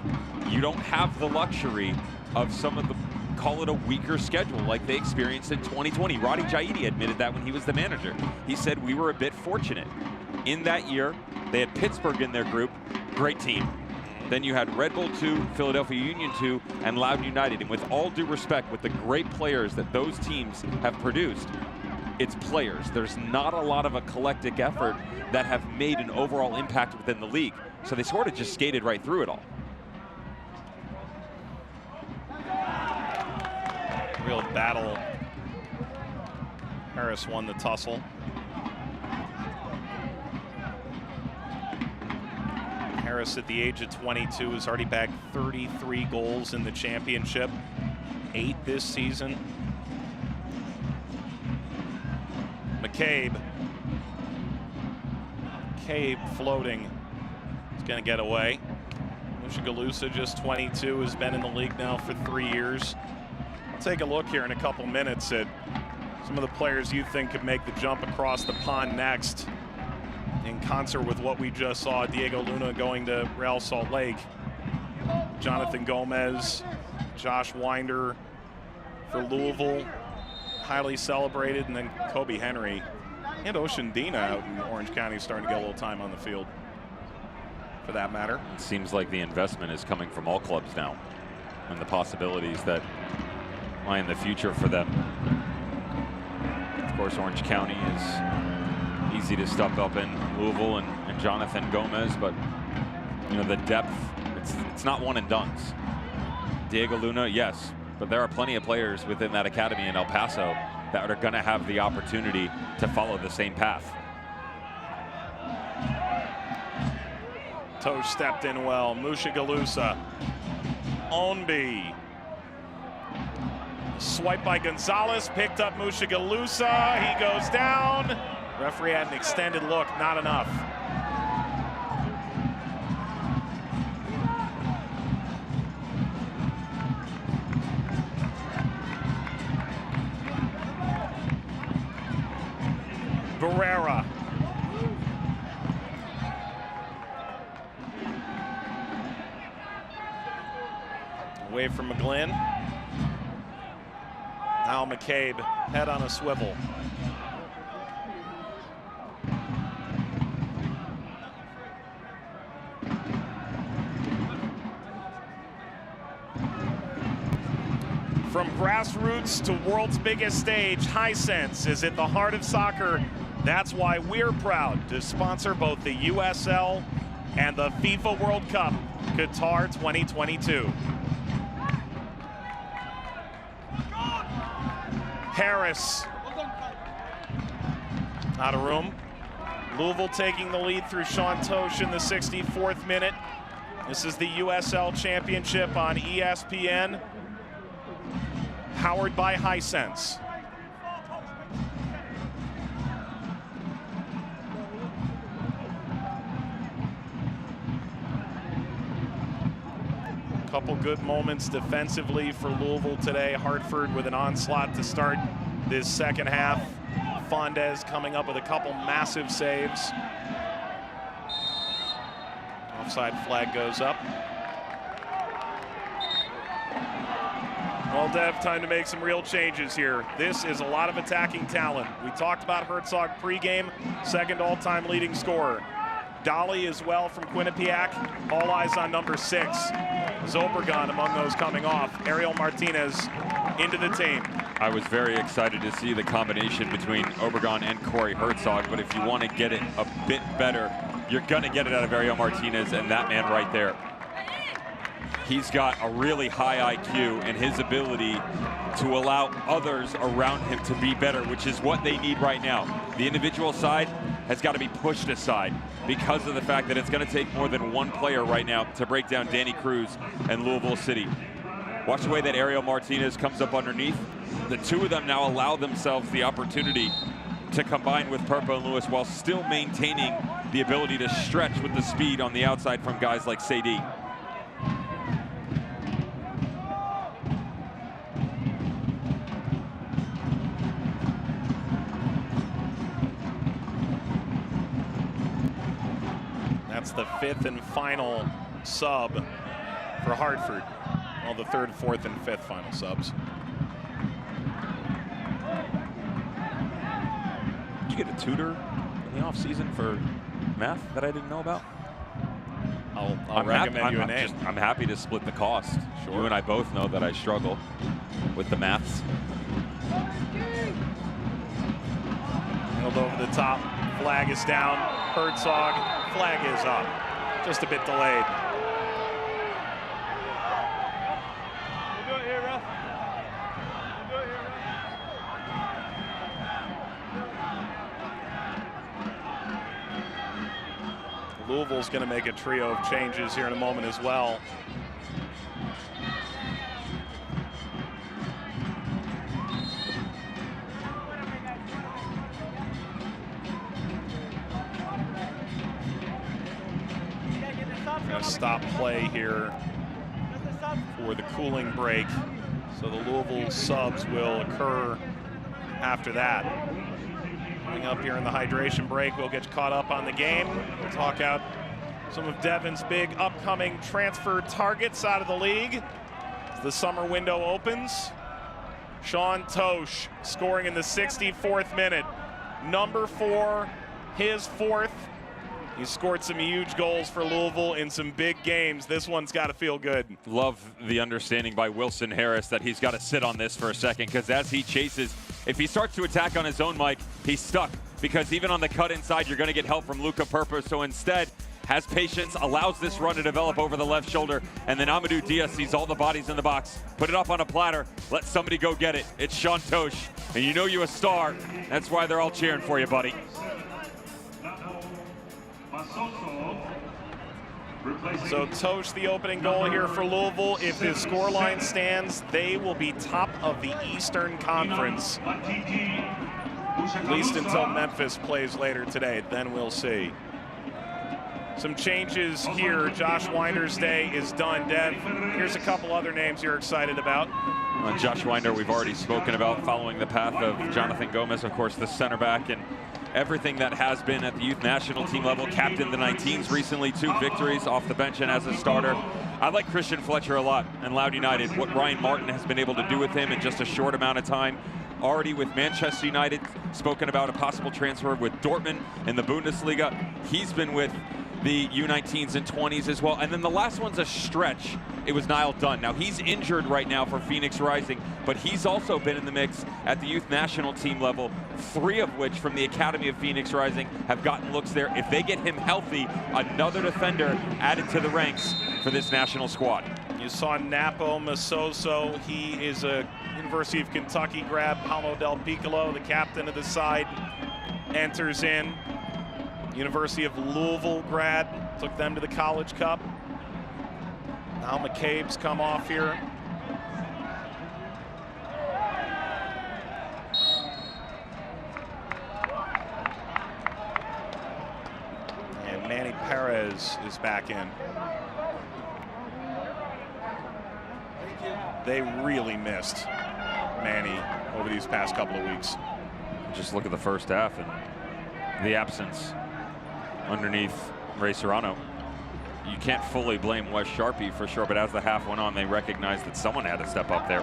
You don't have the luxury of some of the, call it a weaker schedule like they experienced in 2020. Roddy Jaidi admitted that when he was the manager. He said we were a bit fortunate. In that year, they had Pittsburgh in their group, great team. Then you had Red Bull 2, Philadelphia Union 2, and Loudoun United. And with all due respect, with the great players that those teams have produced, it's players. There's not a lot of a collective effort that have made an overall impact within the league. So they sort of just skated right through it all. Real battle. Harris won the tussle. Harris, at the age of 22, has already bagged 33 goals in the championship, 8 this season. McCabe floating. He's going to get away. Mushagalusa, just 22, has been in the league now for 3 years. I'll take a look here in a couple minutes at some of the players you think could make the jump across the pond next, in concert with what we just saw, Diego Luna going to Real Salt Lake. Jonathan Gomez, Josh Wynder for Louisville, highly celebrated, and then Kobe Henry and Oshandina out in Orange County starting to get a little time on the field, for that matter. It seems like the investment is coming from all clubs now, and the possibilities that lie in the future for them. Of course, Orange County is easy to step up in Louisville and Jonathan Gomez, but you know, the depth, it's not one and dones. Diego Luna, yes, but there are plenty of players within that academy in El Paso that are going to have the opportunity to follow the same path. Tosh stepped in well. Mushagalusa. Onby. Swipe by Gonzalez, picked up Mushagalusa. He goes down. Referee had an extended look, not enough. Barrera. Away from McGlynn. Now McCabe, head on a swivel. From grassroots to world's biggest stage, Hisense is at the heart of soccer. That's why we're proud to sponsor both the USL and the FIFA World Cup, Qatar 2022. Harris, out of room. Louisville taking the lead through Sean Tosh in the 64th minute. This is the USL Championship on ESPN, powered by Hisense. Couple good moments defensively for Louisville today. Hartford with an onslaught to start this second half. Fondez coming up with a couple massive saves. Offside flag goes up. Well, Dev, time to make some real changes here. This is a lot of attacking talent. We talked about Herzog pregame, second all-time leading scorer. Dolly as well from Quinnipiac. All eyes on number 6. Zobregon among those coming off. Ariel Martinez into the team. I was very excited to see the combination between Obregon and Corey Herzog, but if you want to get it a bit better, you're going to get it out of Ariel Martinez and that man right there. He's got a really high IQ and his ability to allow others around him to be better, which is what they need right now. The individual side has got to be pushed aside because of the fact that it's going to take more than one player right now to break down Danny Cruz and Louisville City. Watch the way that Ariel Martinez comes up underneath. The two of them now allow themselves the opportunity to combine with Purpo and Lewis while still maintaining the ability to stretch with the speed on the outside from guys like Sadie. That's the 5th and final sub for Hartford. Well, the 3rd, 4th, and 5th final subs. Did you get a tutor in the offseason for math that I didn't know about? I'll recommend you a name. I'm happy to split the cost. Sure. You and I both know that I struggle with the maths. Held over the top. Flag is down. Herzog. Flag is up. Just a bit delayed. We'll do it here, ref. We'll do it here, ref. Louisville's going to make a trio of changes here in a moment as well. Going to stop play here for the cooling break. So the Louisville subs will occur after that. Coming up here in the hydration break, we'll get caught up on the game. We'll talk out some of Devon's big upcoming transfer targets out of the league as the summer window opens. Sean Tosh scoring in the 64th minute. Number 4, his 4th. He's scored some huge goals for Louisville in some big games. This one's got to feel good. Love the understanding by Wilson Harris that he's got to sit on this for a second, because as he chases, if he starts to attack on his own, Mike, he's stuck. because even on the cut inside, you're going to get help from Luca Purpo. So instead, has patience, allows this run to develop over the left shoulder, and then Amadou Diaz sees all the bodies in the box, put it up on a platter, let somebody go get it. It's Sean Tosh, and you know you a star. That's why they're all cheering for you, buddy. So Tosh, the opening goal here for Louisville. If the scoreline stands, they will be top of the Eastern Conference, at least until Memphis plays later today. Then we'll see. Some changes here. Josh Wynder's day is done. Dev, here's a couple other names you're excited about. Josh Wynder, we've already spoken about, following the path of Jonathan Gomez, of course, the center back, and everything that has been at the youth national team level. Captained the 19s recently, 2 victories off the bench and as a starter. I like Christian Fletcher a lot in Loudoun United. What Ryan Martin has been able to do with him in just a short amount of time. Already with Manchester United, spoken about a possible transfer with Dortmund in the Bundesliga. He's been with the U19s and 20s as well. And then the last one's a stretch. It was Niall Dunn. Now he's injured right now for Phoenix Rising, but he's also been in the mix at the youth national team level, 3 of which from the Academy of Phoenix Rising have gotten looks there. If they get him healthy, another defender added to the ranks for this national squad. You saw Napo Masoso. He is a University of Kentucky grad. Paulo Del Piccolo, the captain of the side, enters in. University of Louisville grad, took them to the College Cup. Now McCabe's come off here. And Manny Perez is back in. They really missed Manny over these past couple of weeks. Just look at the first half and the absence underneath Ray Serrano. You can't fully blame Wes Sharpie for sure, but as the half went on, they recognized that someone had to step up there.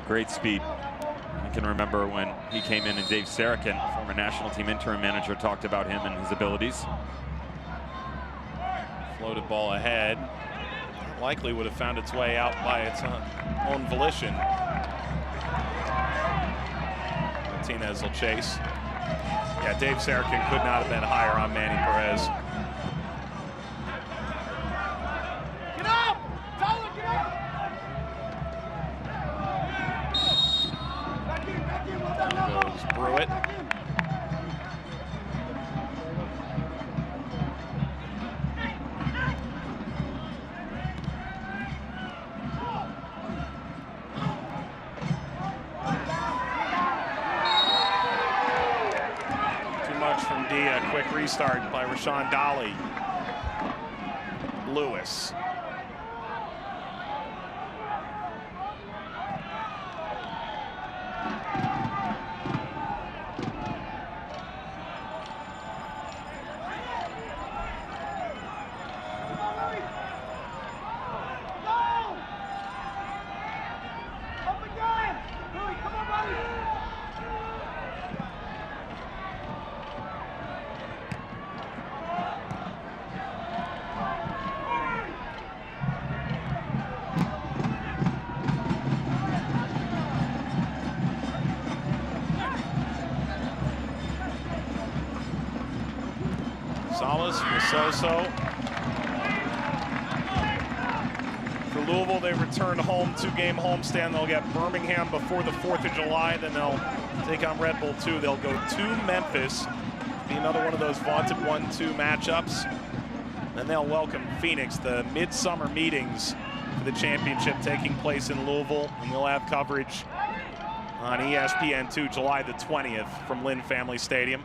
Great speed. I can remember when he came in and Dave Sarakin, former national team interim manager, talked about him and his abilities. Floated ball ahead. Likely would have found its way out by its own volition. Martinez will chase. Yeah, Dave Sarakin could not have been higher on Manny Perez. Get up! Tyler, get up! Goes Brewitt. From Dia, quick restart by Rashawn Dolly. Lewis. Masoso. For Louisville, they return home, 2-game homestand. They'll get Birmingham before the 4th of July. Then they'll take on Red Bull 2. They'll go to Memphis. Be another one of those vaunted 1-2 matchups. Then they'll welcome Phoenix. The midsummer meetings for the championship taking place in Louisville. And we'll have coverage on ESPN2 July the 20th from Lynn Family Stadium.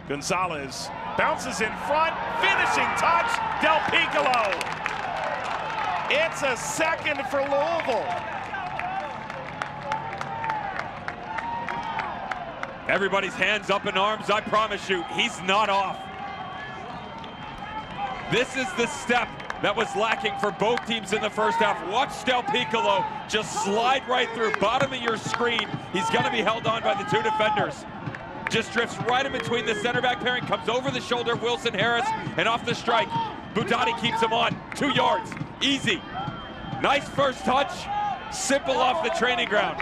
Gonzalez bounces in front, finishing touch, Del Piccolo. It's a second for Louisville. Everybody's hands up in arms. I promise you, he's not off. This is the step that was lacking for both teams in the first half. Watch Del Piccolo just slide right through, bottom of your screen. He's gonna be held on by the 2 defenders. Just drifts right in between the center back pairing, comes over the shoulder of Wilson Harris, and off the strike. Budati keeps him on, 2 yards, easy. Nice first touch, simple off the training ground.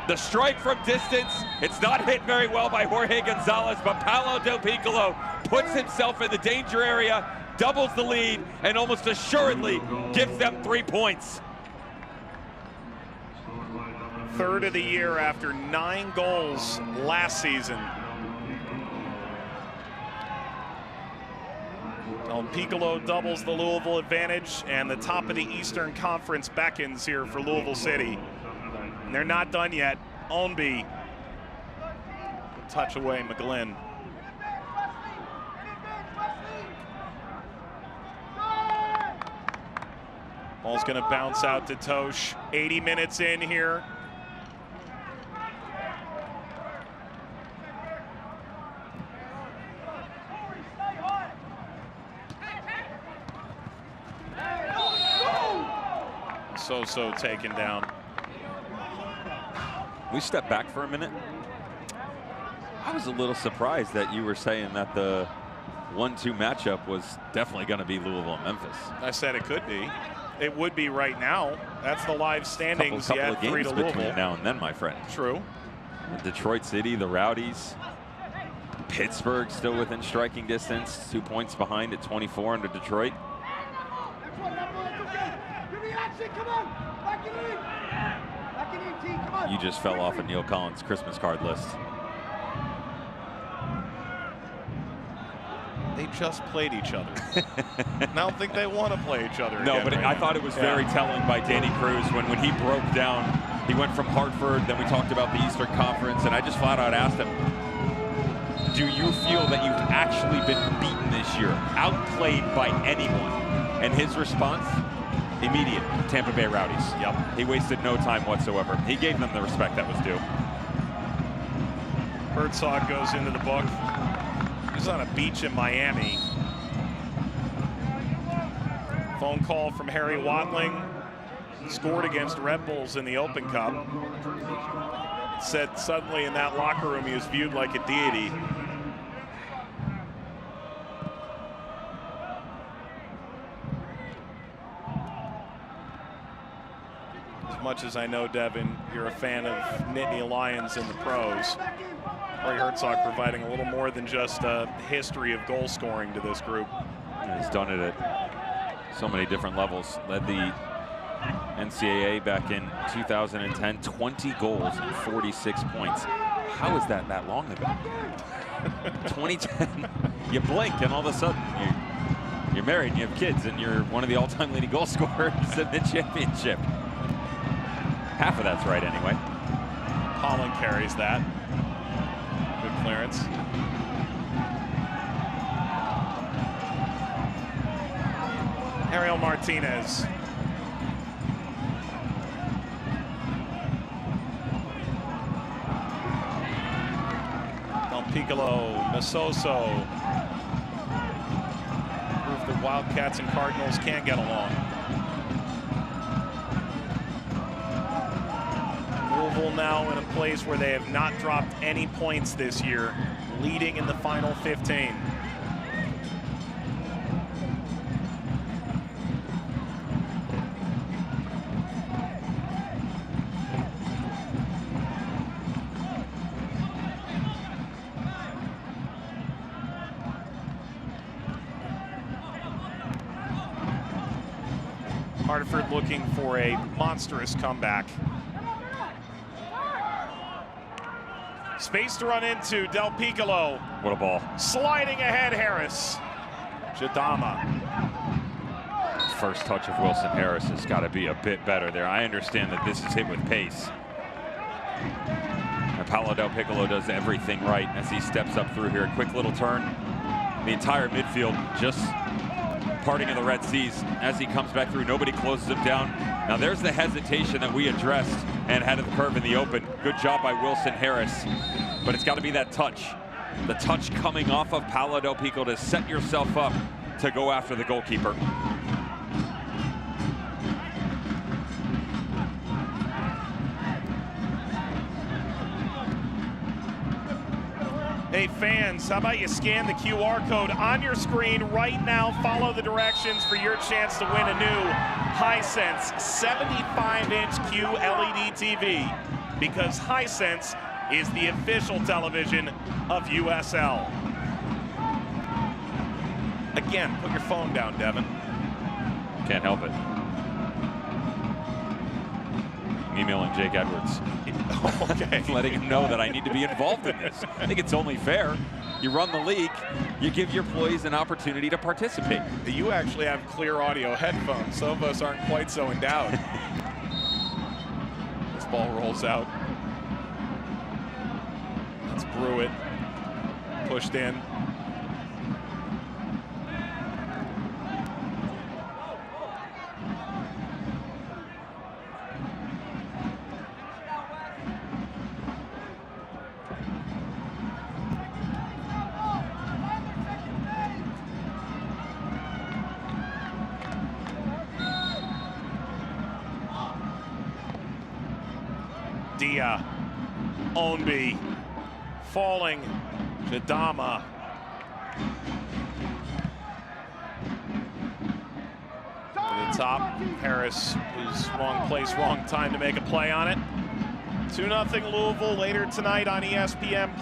The strike from distance, it's not hit very well by Jorge Gonzalez, but Paolo Del Piccolo puts himself in the danger area, doubles the lead, and almost assuredly gives them 3 points. Third of the year after 9 goals last season. Del Piccolo doubles the Louisville advantage, and the top of the Eastern Conference beckons here for Louisville City. And they're not done yet. Ownby, touch away McGlynn. Ball's gonna bounce out to Tosh. 80 minutes in here. So taken down. We step back for a minute. I was a little surprised that you were saying that the 1-2 matchup was definitely going to be Louisville and Memphis. I said it could be. It would be right now. That's the live standings. Couple of 3 games to between Louisville. now and then, my friend. True. Detroit City, the Rowdies. Pittsburgh still within striking distance, 2 points behind at 24 under Detroit. You just fell off of Neil Collins' Christmas card list. They just played each other. I don't think they want to play each other No, again but right I now. thought it was very telling by Danny Cruz when he broke down. He went from Hartford, then we talked about the Eastern Conference, and I just flat out asked him, do you feel that you've actually been beaten this year, outplayed by anyone? And his response, immediate, Tampa Bay Rowdies. Yep. He wasted no time whatsoever. He gave them the respect that was due. Herzog goes into the book. He's on a beach in Miami. Phone call from Harry Watling. Scored against Red Bulls in the Open Cup. Said suddenly in that locker room he was viewed like a deity. As much as I know, Devin, you're a fan of Nittany Lions in the pros. Corey Herzog providing a little more than just a history of goal scoring to this group. He's done it at so many different levels. Led the NCAA back in 2010, 20 goals and 46 points. How is that long ago? 2010, you blink and all of a sudden you're married and you have kids and you're one of the all-time leading goal scorers in the championship. Half of that's right anyway. Holland carries that. Good clearance. Ariel Martinez. Del Piccolo, Masoso. Proof that Wildcats and Cardinals can get along. Louisville now in a place where they have not dropped any points this year, leading in the final 15. Hartford looking for a monstrous comeback. Space to run into Del Piccolo. What a ball. Sliding ahead, Harris. Jadama. First touch of Wilson Harris has got to be a bit better there. I understand that this is hit with pace. And Paolo Del Piccolo does everything right as he steps up through here. A quick little turn. The entire midfield just parting of the Red Seas as he comes back through. Nobody closes him down. Now there's the hesitation that we addressed and ahead of the curve in the open. Good job by Wilson Harris. But it's got to be that touch. The touch coming off of Paolo Del Piccolo to set yourself up to go after the goalkeeper. Hey fans, how about you scan the QR code on your screen right now. Follow the directions for your chance to win a new Hisense 75-inch QLED TV. because Hisense is the official television of USL. Again, put your phone down, Devin. Can't help it. I'm emailing Jake Edwards. Okay. Letting him know that I need to be involved in this. I think it's only fair. You run the league, you give your employees an opportunity to participate. You actually have clear audio headphones. Some of us aren't quite so endowed. This ball rolls out. Let's brew it. Pushed in. Dia, Onby, falling, Jadama. To the top, Harris is wrong place, wrong time to make a play on it. 2-0 Louisville later tonight on ESPN+.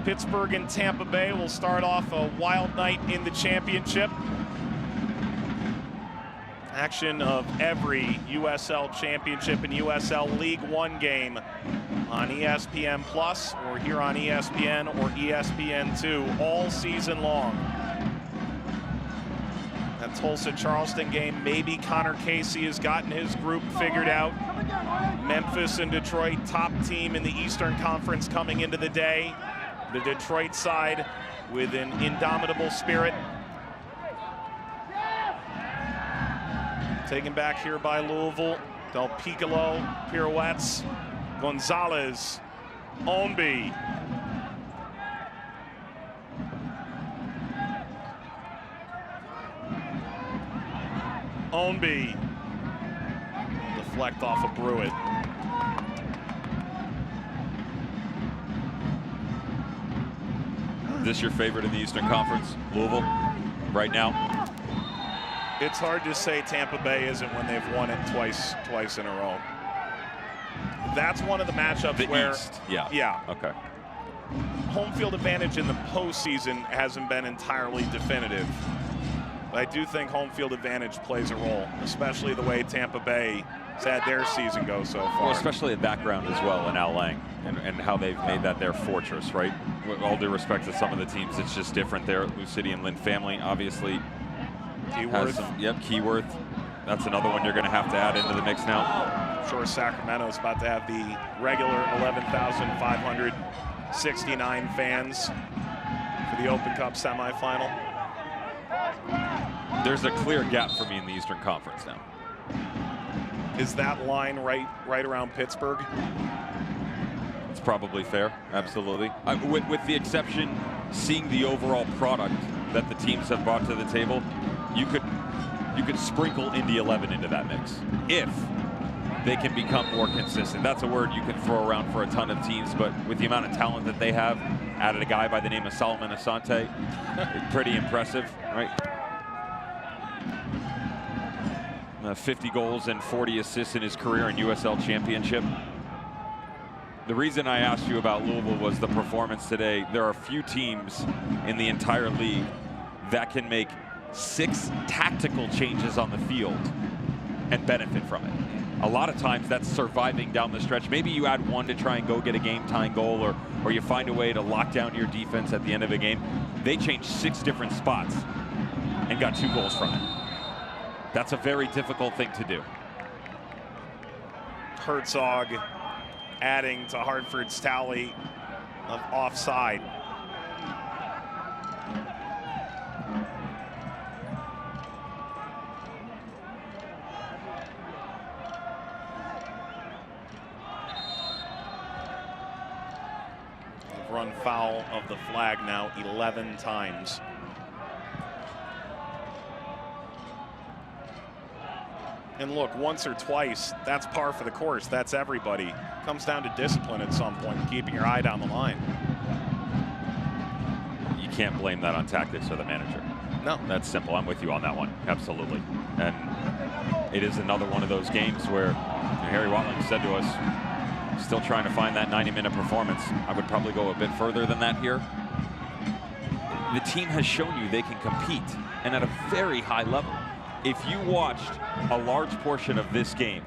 Pittsburgh and Tampa Bay will start off a wild night in the championship. Action of every USL Championship and USL League One game on ESPN Plus or here on ESPN or ESPN2 all season long. That Tulsa-Charleston game, maybe Connor Casey has gotten his group figured out. Memphis and Detroit, top team in the Eastern Conference coming into the day. The Detroit side with an indomitable spirit. Taken back here by Louisville. Del Piccolo, pirouettes. Gonzalez, Onby. Onby. Deflect off of Brewitt. Is this your favorite in the Eastern Conference, Louisville, right now? It's hard to say Tampa Bay isn't when they've won it twice in a row. That's one of the matchups where East. Yeah. Okay. Home field advantage in the postseason hasn't been entirely definitive. But I do think home field advantage plays a role, especially the way Tampa Bay has had their season go so far. Well, especially the background as well in Al Lang and how they've made that their fortress, right? With all due respect to some of the teams, it's just different there. Lou City and Lynn family, obviously. Keyworth. Keyworth. That's another one you're going to have to add into the mix now. I'm sure Sacramento's about to have the regular 11,569 fans for the Open Cup semifinal. There's a clear gap for me in the Eastern Conference now. Is that line right around Pittsburgh? It's probably fair, absolutely. With the exception, seeing the overall product that the teams have brought to the table, you could sprinkle Indy 11 into that mix if they can become more consistent. That's a word you can throw around for a ton of teams, but with the amount of talent that they have, added a guy by the name of Solomon Asante, pretty impressive, right? 50 goals and 40 assists in his career in USL Championship. The reason I asked you about Louisville was the performance today. There are few teams in the entire league that can make 6 tactical changes on the field and benefit from it. A lot of times that's surviving down the stretch. Maybe you add one to try and go get a game-tying goal, or you find a way to lock down your defense at the end of a game. They changed 6 different spots and got 2 goals from it. That's a very difficult thing to do. Herzog adding to Hartford's tally of offside. They've run foul of the flag now 11 times. And look, once or twice, that's par for the course. That's everybody. Comes down to discipline at some point, keeping your eye down the line. You can't blame that on tactics or the manager. No. That's simple. I'm with you on that one. Absolutely. And it is another one of those games where Harry Watling said to us, Still trying to find that 90-minute performance. I would probably go a bit further than that here. The team has shown you they can compete, and at a very high level. If you watched a large portion of this game,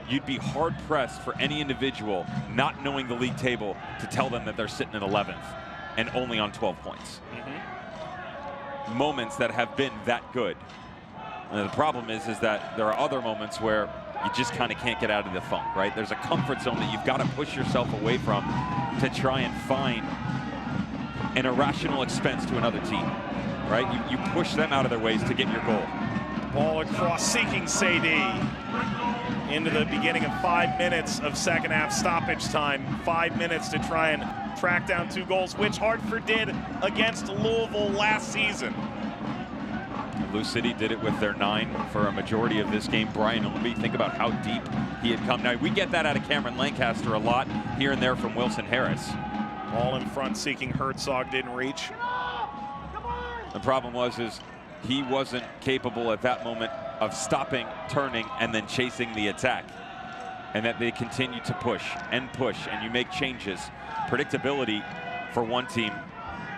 you'd be hard-pressed for any individual not knowing the league table to tell them that they're sitting in 11th and only on 12 points. Moments that have been that good. And the problem is that there are other moments where you just kind of can't get out of the funk, right? There's a comfort zone that you've got to push yourself away from to try and find an irrational expense to another team, right? You push them out of their ways to get your goal. Ball across, seeking Sadie into the beginning of 5 minutes of second half stoppage time. 5 minutes to try and track down 2 goals, which Hartford did against Louisville last season. Lou City did it with their 9 for a majority of this game. Brian Ownby, think about how deep he had come. Now, we get that out of Cameron Lancaster a lot, here and there from Wilson Harris. Ball in front, seeking Herzog, didn't reach. The problem was he wasn't capable at that moment of stopping, turning, and then chasing the attack. And that they continue to push, and you make changes. Predictability for one team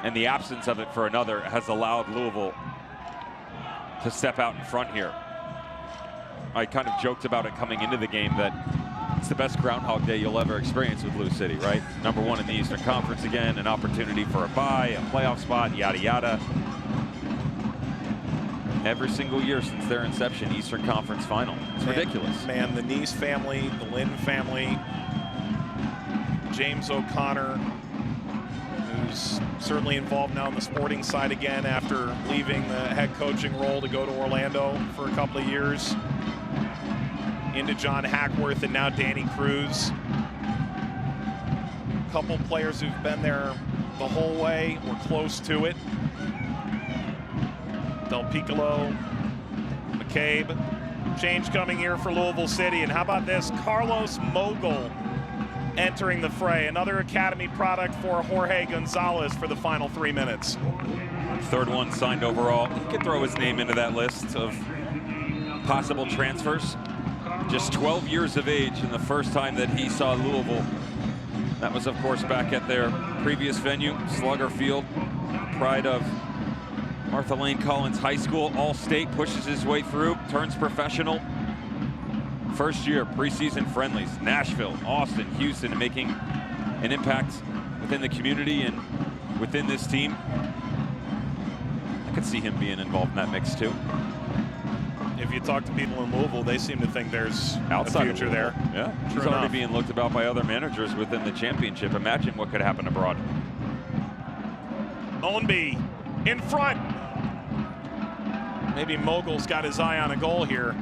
and the absence of it for another has allowed Louisville to step out in front here. I kind of joked about it coming into the game that it's the best Groundhog Day you'll ever experience with Lou City, right? #1 in the Eastern Conference again, an opportunity for a bye, a playoff spot, yada yada. Every single year since their inception, Eastern Conference final. It's ridiculous. Man, the Neese family, the Lynn family, James O'Connor, who's certainly involved now in the sporting side again after leaving the head coaching role to go to Orlando for a couple of years. Into John Hackworth and now Danny Cruz. A couple players who've been there the whole way, or close to it. Del Piccolo, McCabe. Change coming here for Louisville City. And how about this? Carlos Mogul entering the fray. Another academy product for Jorge Gonzalez for the final 3 minutes. Third one signed overall. He could throw his name into that list of possible transfers. Just 12 years of age, and the first time that he saw Louisville. That was, of course, back at their previous venue, Slugger Field. Pride of Martha Lane Collins High School, All-State, pushes his way through, turns professional. First year, preseason friendlies, Nashville, Austin, Houston, and making an impact within the community and within this team. I could see him being involved in that mix too. If you talk to people in Louisville, they seem to think there's outside a future there. Yeah, True he's already enough. being looked about by other managers within the championship. Imagine what could happen abroad. Ownby in front. Maybe Mogul's got his eye on a goal here.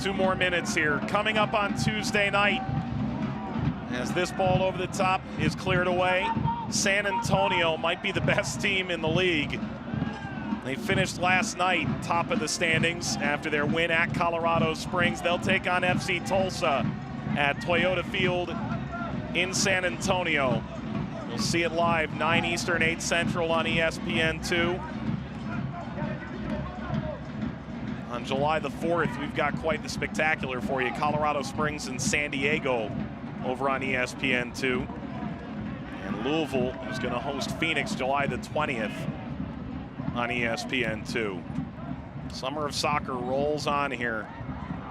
Two more minutes here. Coming up on Tuesday night, as this ball over the top is cleared away, San Antonio might be the best team in the league. They finished last night top of the standings after their win at Colorado Springs. They'll take on FC Tulsa at Toyota Field in San Antonio. You'll see it live, 9 Eastern, 8 Central on ESPN2. On July the 4th, we've got quite the spectacular for you. Colorado Springs and San Diego over on ESPN2. And Louisville is going to host Phoenix July the 20th on ESPN2. Summer of Soccer rolls on here.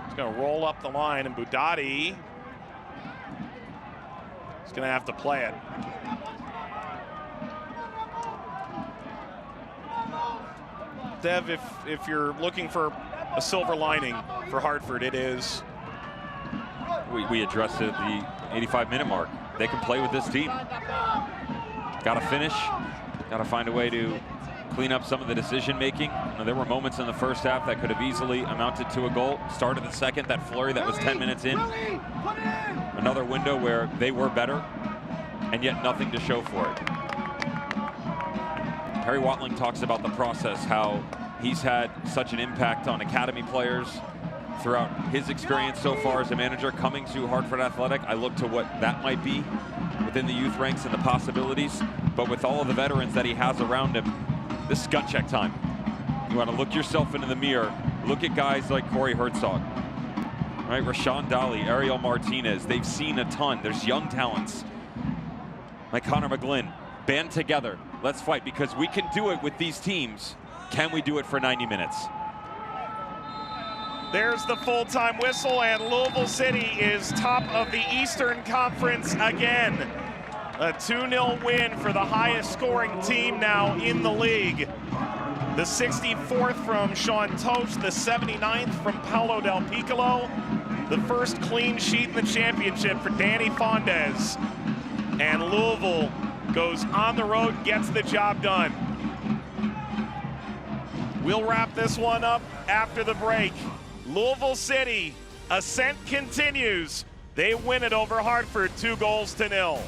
It's going to roll up the line, and Budati is going to have to play it. Dev, if you're looking for a silver lining for Hartford, it is. We addressed it at the 85-minute mark. They can play with this team. Got to finish. Got to find a way to clean up some of the decision-making. There were moments in the first half that could have easily amounted to a goal. Start of the second, that flurry that was 10 minutes in. Another window where they were better. and yet nothing to show for it. Harry Watling talks about the process, how he's had such an impact on academy players throughout his experience so far as a manager coming to Hartford Athletic. I look to what that might be within the youth ranks and the possibilities, but with all of the veterans that he has around him, this is gut check time. You want to look yourself into the mirror, look at guys like Corey Herzog, right? Rashawn Dolly, Ariel Martinez, they've seen a ton. There's young talents like Connor McGlynn. Band together, let's fight, because we can do it with these teams. Can we do it for 90 minutes? There's the full-time whistle, and Louisville City is top of the Eastern Conference again. A 2-0 win for the highest scoring team now in the league. The 64th from Sean Tosh, the 79th from Paolo Del Piccolo. The first clean sheet in the championship for Danny Fondes. And Louisville goes on the road, gets the job done. We'll wrap this one up after the break. Louisville City, ascent continues. They win it over Hartford 2-0.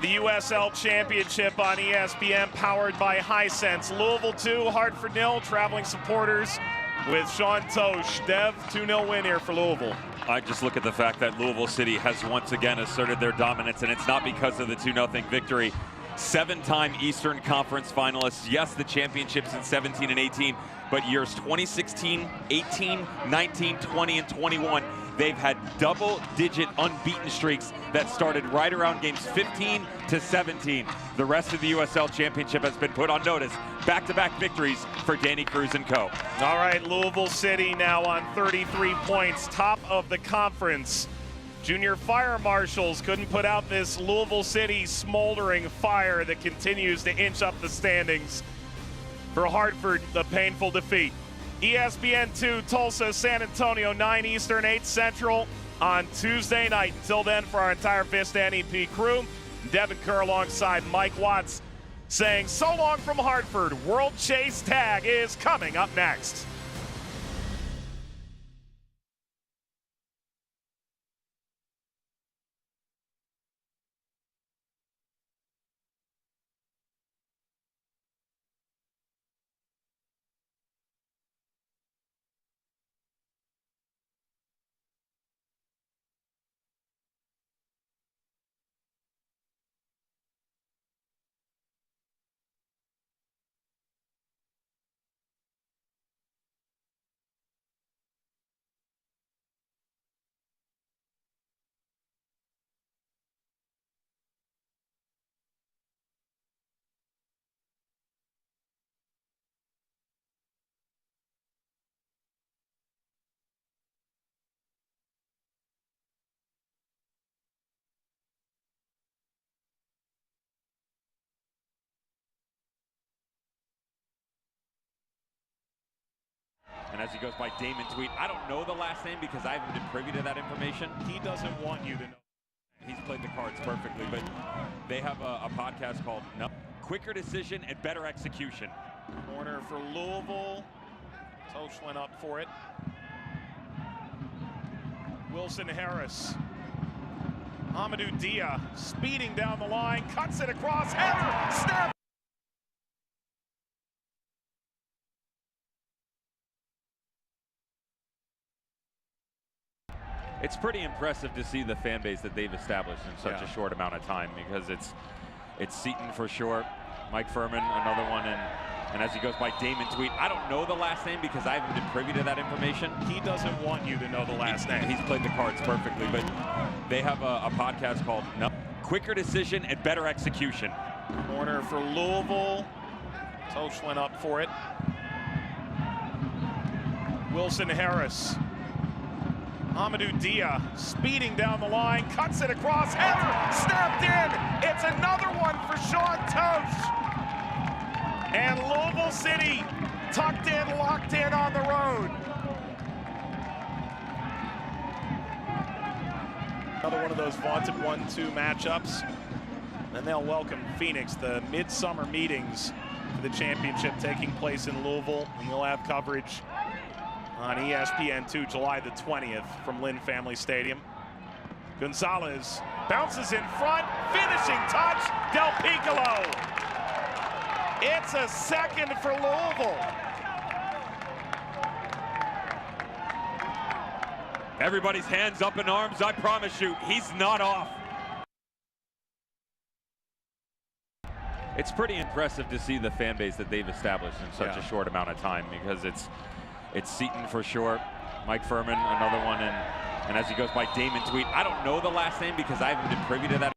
The USL Championship on ESPN, powered by Hisense. Louisville 2, Hartford 0. Traveling supporters with Sean Tosh. Dev, 2-0 win here for Louisville. I just look at the fact that Louisville City has once again asserted their dominance, and it's not because of the 2-0 victory. 7-time Eastern Conference finalists. Yes, the championships in 17 and 18, but years 2016, 18, 19, 20, and 21, they've had double-digit unbeaten streaks that started right around games 15 to 17. The rest of the USL Championship has been put on notice. Back-to-back victories for Danny Cruz and co. All right, Louisville City now on 33 points, top of the conference. Junior Fire Marshals couldn't put out this Louisville City smoldering fire that continues to inch up the standings. For Hartford, the painful defeat. ESPN 2, Tulsa, San Antonio, 9 Eastern, 8 Central on Tuesday night. Until then, for our entire Vista NEP crew, Devin Kerr alongside Mike Watts saying so long from Hartford. World Chase Tag is coming up next. And as he goes by Damon Tweet, I don't know the last name because I haven't been privy to that information. He doesn't want you to know. He's played the cards perfectly, but they have a podcast called Quicker Decision and Better Execution. Corner for Louisville. Toshlin up for it. Wilson Harris. Amadou Dia speeding down the line, cuts it across, header, snap. It's pretty impressive to see the fan base that they've established in such a short amount of time, because it's Seton for sure, Mike Furman, another one, and as he goes by Damon Tweet, I don't know the last name because I haven't been privy to that information. He doesn't want you to know the last name. He's played the cards perfectly, but they have a podcast called Quicker Decision and Better Execution. Corner for Louisville. Toshlin up for it. Wilson Harris. Amadou Dia speeding down the line, cuts it across, header, snapped in. It's another one for Sean Tosh. And Louisville City tucked in, locked in on the road. Another one of those vaunted 1-2 matchups. Then they'll welcome Phoenix, the midsummer meetings for the championship taking place in Louisville, and we'll have coverage on ESPN2 July the 20th from Lynn Family Stadium. Gonzalez bounces in front, finishing touch, Del Piccolo. It's a second for Louisville. Everybody's hands up in arms, I promise you, he's not off. It's pretty impressive to see the fan base that they've established in such a short amount of time, because it's Seton for sure, Mike Furman, another one, and as he goes by Damon Tweet, I don't know the last name because I haven't been privy to that.